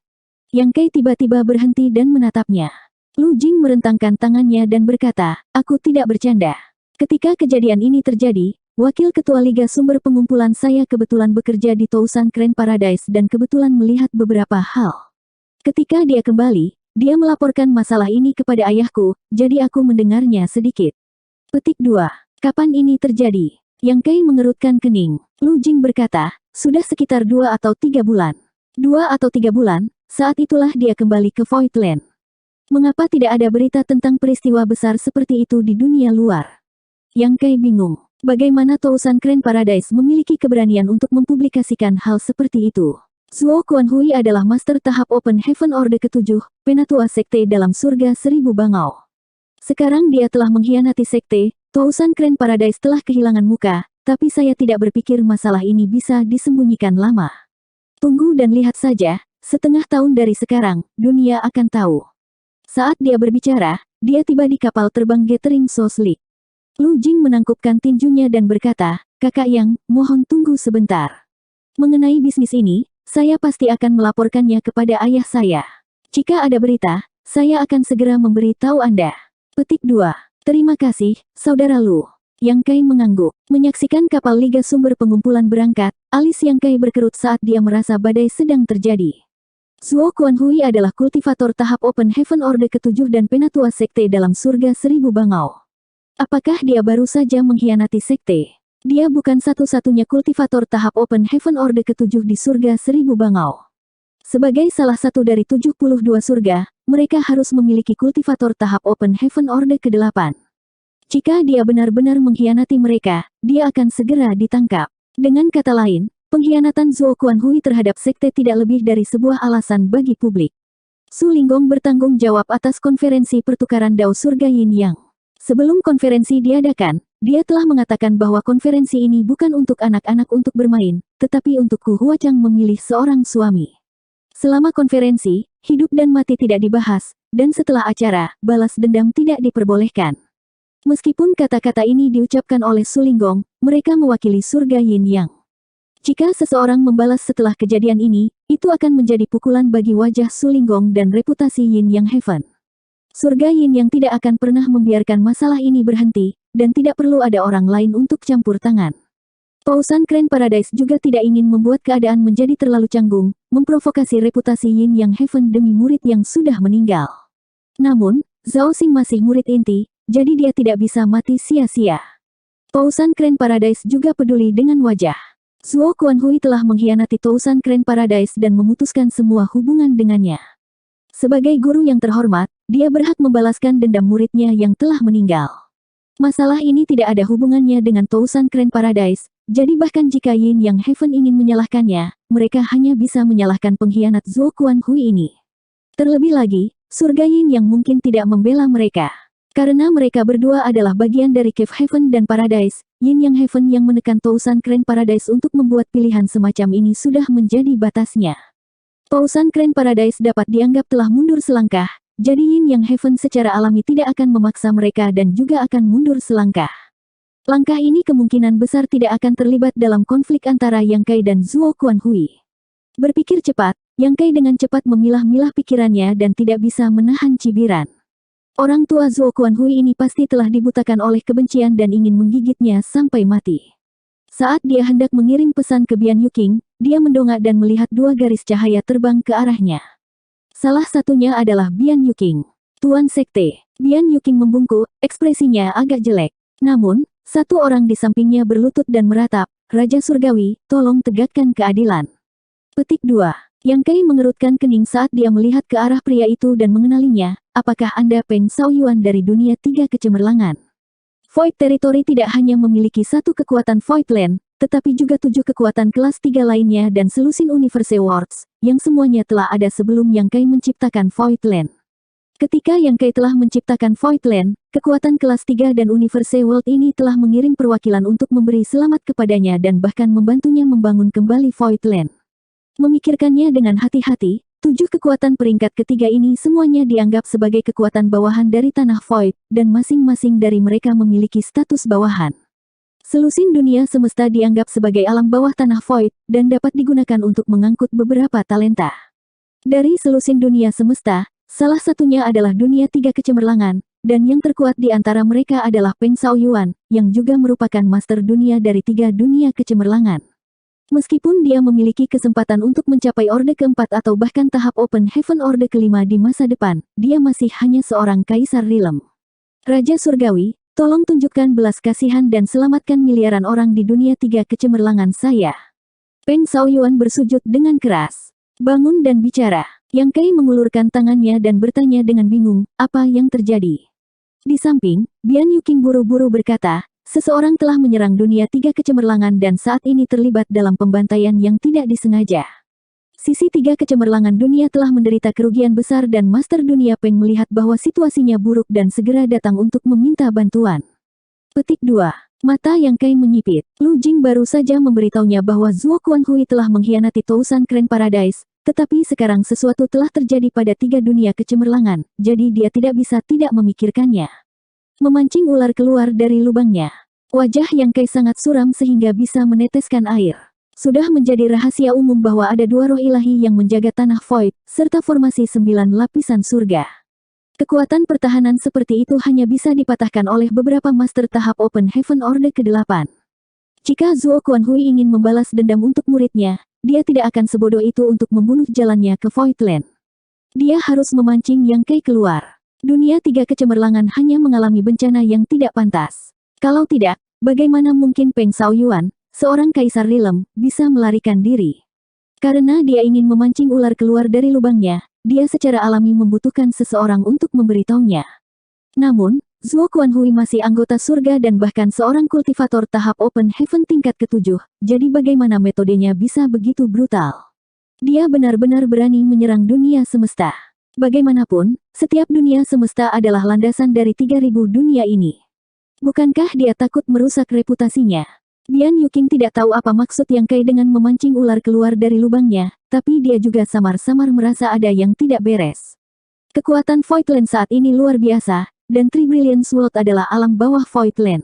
Yang Kai tiba-tiba berhenti dan menatapnya. Lu Jing merentangkan tangannya dan berkata, aku tidak bercanda. Ketika kejadian ini terjadi, Wakil Ketua Liga Sumber Pengumpulan saya kebetulan bekerja di Tousan Grand Paradise dan kebetulan melihat beberapa hal. Ketika dia kembali, dia melaporkan masalah ini kepada ayahku, jadi aku mendengarnya sedikit. Petik 2. Kapan ini terjadi? Yang Kai mengerutkan kening. Lu Jing berkata, sudah sekitar 2 atau 3 bulan. 2 atau 3 bulan, saat itulah dia kembali ke Voidland. Mengapa tidak ada berita tentang peristiwa besar seperti itu di dunia luar? Yang Kai bingung. Bagaimana Tousan Grand Paradise memiliki keberanian untuk mempublikasikan hal seperti itu? Zuo Kuanhui adalah master tahap Open Heaven Orde ke-7, penatua sekte dalam surga 1000 bangau. Sekarang dia telah mengkhianati sekte, Tousan Grand Paradise telah kehilangan muka, tapi saya tidak berpikir masalah ini bisa disembunyikan lama. Tunggu dan lihat saja, setengah tahun dari sekarang, dunia akan tahu. Saat dia berbicara, dia tiba di kapal terbang Gathering Souls League. Lu Jing menangkupkan tinjunya dan berkata, kakak Yang, mohon tunggu sebentar. Mengenai bisnis ini, saya pasti akan melaporkannya kepada ayah saya. Jika ada berita, saya akan segera memberi tahu Anda. Petik 2. Terima kasih, saudara Lu. Yang Kai mengangguk. Menyaksikan kapal Liga Sumber Pengumpulan berangkat, alis Yang Kai berkerut saat dia merasa badai sedang terjadi. Zuo Quanhui adalah kultivator tahap Open Heaven Orde ke-7 dan penatua sekte dalam surga 1000 bangau. Apakah dia baru saja mengkhianati sekte? Dia bukan satu-satunya kultivator tahap Open Heaven Orde ke-7 di surga 1000 bangau. Sebagai salah satu dari 72 surga, mereka harus memiliki kultivator tahap Open Heaven Orde ke-8. Jika dia benar-benar mengkhianati mereka, dia akan segera ditangkap. Dengan kata lain, pengkhianatan Zuo Quanhui terhadap sekte tidak lebih dari sebuah alasan bagi publik. Su Linggong bertanggung jawab atas konferensi pertukaran Dao Surga Yin Yang. Sebelum konferensi diadakan, dia telah mengatakan bahwa konferensi ini bukan untuk anak-anak untuk bermain, tetapi untuk Ku Huachang memilih seorang suami. Selama konferensi, hidup dan mati tidak dibahas, dan setelah acara, balas dendam tidak diperbolehkan. Meskipun kata-kata ini diucapkan oleh Su Linggong, mereka mewakili surga Yin Yang. Jika seseorang membalas setelah kejadian ini, itu akan menjadi pukulan bagi wajah Su Linggong dan reputasi Yin Yang Heaven. Surga Yin Yang tidak akan pernah membiarkan masalah ini berhenti, dan tidak perlu ada orang lain untuk campur tangan. Pausan Grand Paradise juga tidak ingin membuat keadaan menjadi terlalu canggung, memprovokasi reputasi Yin Yang Heaven demi murid yang sudah meninggal. Namun, Zhao Xing masih murid inti, jadi dia tidak bisa mati sia-sia. Pausan Grand Paradise juga peduli dengan wajah. Zuo Quanhui telah mengkhianati Pausan Grand Paradise dan memutuskan semua hubungan dengannya. Sebagai guru yang terhormat, dia berhak membalaskan dendam muridnya yang telah meninggal. Masalah ini tidak ada hubungannya dengan Pausan Grand Paradise, jadi bahkan jika Yin Yang Heaven ingin menyalahkannya, mereka hanya bisa menyalahkan pengkhianat Zuo Quanhui ini. Terlebih lagi, surga Yin Yang mungkin tidak membela mereka. Karena mereka berdua adalah bagian dari Cave Heaven dan Paradise, Yin Yang Heaven yang menekan Pausan Grand Paradise untuk membuat pilihan semacam ini sudah menjadi batasnya. Pausan Grand Paradise dapat dianggap telah mundur selangkah, jadi Yin Yang Heaven secara alami tidak akan memaksa mereka dan juga akan mundur selangkah. Langkah ini kemungkinan besar tidak akan terlibat dalam konflik antara Yang Kai dan Zuo Quanhui. Berpikir cepat, Yang Kai dengan cepat memilah-milah pikirannya dan tidak bisa menahan cibiran. Orang tua Zuo Quanhui ini pasti telah dibutakan oleh kebencian dan ingin menggigitnya sampai mati. Saat dia hendak mengirim pesan ke Bian Yuqing, dia mendongak dan melihat dua garis cahaya terbang ke arahnya. Salah satunya adalah Bian Yuqing. Tuan Sekte. Bian Yuqing membungkuk, ekspresinya agak jelek. Namun, satu orang di sampingnya berlutut dan meratap, Raja Surgawi, tolong tegakkan keadilan. Petik 2. Yang Kai mengerutkan kening saat dia melihat ke arah pria itu dan mengenalinya. Apakah Anda Peng Shaoyuan dari dunia 3 kecemerlangan? Void Territory tidak hanya memiliki satu kekuatan Void Land, tetapi juga 7 kekuatan kelas 3 lainnya dan selusin Universe Worlds, yang semuanya telah ada sebelum Yang Kai menciptakan Void Land. Ketika Yang Kai telah menciptakan Void Land, kekuatan kelas 3 dan Universe World ini telah mengirim perwakilan untuk memberi selamat kepadanya dan bahkan membantunya membangun kembali Void Land. Memikirkannya dengan hati-hati, 7 kekuatan peringkat ketiga ini semuanya dianggap sebagai kekuatan bawahan dari tanah Void, dan masing-masing dari mereka memiliki status bawahan. Selusin dunia semesta dianggap sebagai alam bawah tanah Void, dan dapat digunakan untuk mengangkut beberapa talenta. Dari selusin dunia semesta, salah satunya adalah dunia 3 kecemerlangan, dan yang terkuat di antara mereka adalah Peng Shaoyuan, yang juga merupakan master dunia dari 3 dunia kecemerlangan. Meskipun dia memiliki kesempatan untuk mencapai Orde keempat atau bahkan tahap Open Heaven Orde kelima di masa depan, dia masih hanya seorang Kaisar Realm. Raja Surgawi, tolong tunjukkan belas kasihan dan selamatkan miliaran orang di dunia 3 kecemerlangan saya. Peng Shaoyuan bersujud dengan keras. Bangun dan bicara. Yang Kai mengulurkan tangannya dan bertanya dengan bingung, apa yang terjadi? Di samping, Bian Yuqing buru-buru berkata, seseorang telah menyerang dunia 3 kecemerlangan dan saat ini terlibat dalam pembantaian yang tidak disengaja. Sisi 3 kecemerlangan dunia telah menderita kerugian besar dan Master Dunia Peng melihat bahwa situasinya buruk dan segera datang untuk meminta bantuan. Petik 2. Mata Yang Kai menyipit. Lu Jing baru saja memberitahunya bahwa Zuo Quanhui telah mengkhianati Pausan Grand Paradise, tetapi sekarang sesuatu telah terjadi pada 3 dunia kecemerlangan, jadi dia tidak bisa tidak memikirkannya. Memancing ular keluar dari lubangnya. Wajah Yang Kai sangat suram sehingga bisa meneteskan air. Sudah menjadi rahasia umum bahwa ada 2 roh ilahi yang menjaga tanah Void, serta formasi 9 lapisan surga. Kekuatan pertahanan seperti itu hanya bisa dipatahkan oleh beberapa master tahap Open Heaven Orde ke-8. Jika Zuo Quanhui ingin membalas dendam untuk muridnya, dia tidak akan sebodoh itu untuk membunuh jalannya ke Voidland. Dia harus memancing Yang Kai keluar. Dunia tiga kecemerlangan hanya mengalami bencana yang tidak pantas. Kalau tidak, bagaimana mungkin Peng Shaoyuan, seorang kaisar Rilem, bisa melarikan diri? Karena dia ingin memancing ular keluar dari lubangnya, dia secara alami membutuhkan seseorang untuk memberitahunya. Namun, Zuo Quanhui masih anggota surga dan bahkan seorang kultivator tahap Open Heaven tingkat ke-7, jadi bagaimana metodenya bisa begitu brutal? Dia benar-benar berani menyerang dunia semesta. Bagaimanapun, setiap dunia semesta adalah landasan dari 3000 dunia ini. Bukankah dia takut merusak reputasinya? Bian Yuqing tidak tahu apa maksud Yang Kai dengan memancing ular keluar dari lubangnya, tapi dia juga samar-samar merasa ada yang tidak beres. Kekuatan Voidland saat ini luar biasa, dan Tribrillion Sword adalah alam bawah Voidland.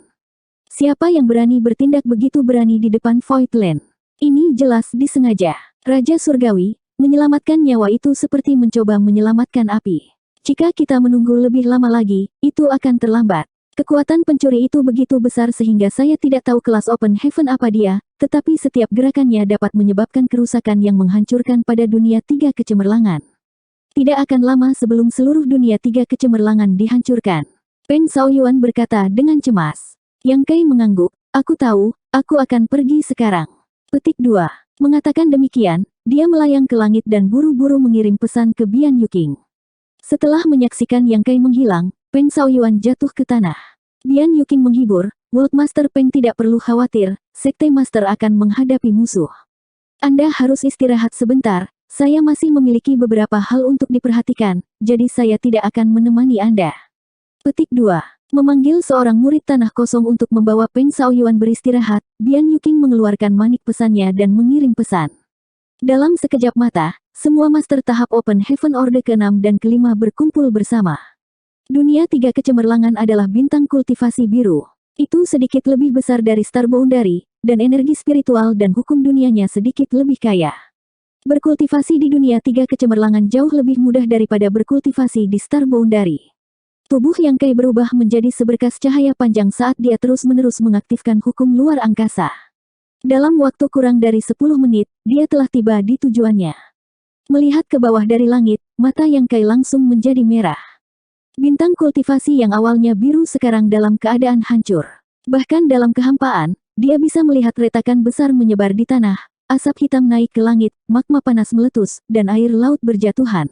Siapa yang berani bertindak begitu berani di depan Voidland? Ini jelas disengaja. Raja Surgawi, menyelamatkan nyawa itu seperti mencoba menyelamatkan api. Jika kita menunggu lebih lama lagi, itu akan terlambat. Kekuatan pencuri itu begitu besar sehingga saya tidak tahu kelas Open Heaven apa dia, tetapi setiap gerakannya dapat menyebabkan kerusakan yang menghancurkan pada dunia tiga kecemerlangan. Tidak akan lama sebelum seluruh dunia tiga kecemerlangan dihancurkan. Peng Shaoyuan berkata dengan cemas. Yang Kai mengangguk, aku tahu, aku akan pergi sekarang. Petik 2. Mengatakan demikian, dia melayang ke langit dan buru-buru mengirim pesan ke Bian Yuqing. Setelah menyaksikan Yang Kai menghilang, Peng Shaoyuan jatuh ke tanah. Bian Yuqing menghibur, World Master Peng tidak perlu khawatir, Sekte Master akan menghadapi musuh. Anda harus istirahat sebentar, saya masih memiliki beberapa hal untuk diperhatikan, jadi saya tidak akan menemani Anda. Petik 2. Memanggil seorang murid tanah kosong untuk membawa Peng Shaoyuan beristirahat, Bian Yuqing mengeluarkan manik pesannya dan mengirim pesan. Dalam sekejap mata, semua master tahap Open Heaven Orde ke-6 dan ke-5 berkumpul bersama. Dunia tiga kecemerlangan adalah bintang kultivasi biru. Itu sedikit lebih besar dari Star Boundary, dan energi spiritual dan hukum dunianya sedikit lebih kaya. Berkultivasi di dunia tiga kecemerlangan jauh lebih mudah daripada berkultivasi di Star Boundary. Tubuh Yang Kai berubah menjadi seberkas cahaya panjang saat dia terus-menerus mengaktifkan hukum luar angkasa. Dalam waktu kurang dari 10 menit, dia telah tiba di tujuannya. Melihat ke bawah dari langit, mata Yang Kai langsung menjadi merah. Bintang kultivasi yang awalnya biru sekarang dalam keadaan hancur. Bahkan dalam kehampaan, dia bisa melihat retakan besar menyebar di tanah, asap hitam naik ke langit, magma panas meletus, dan air laut berjatuhan.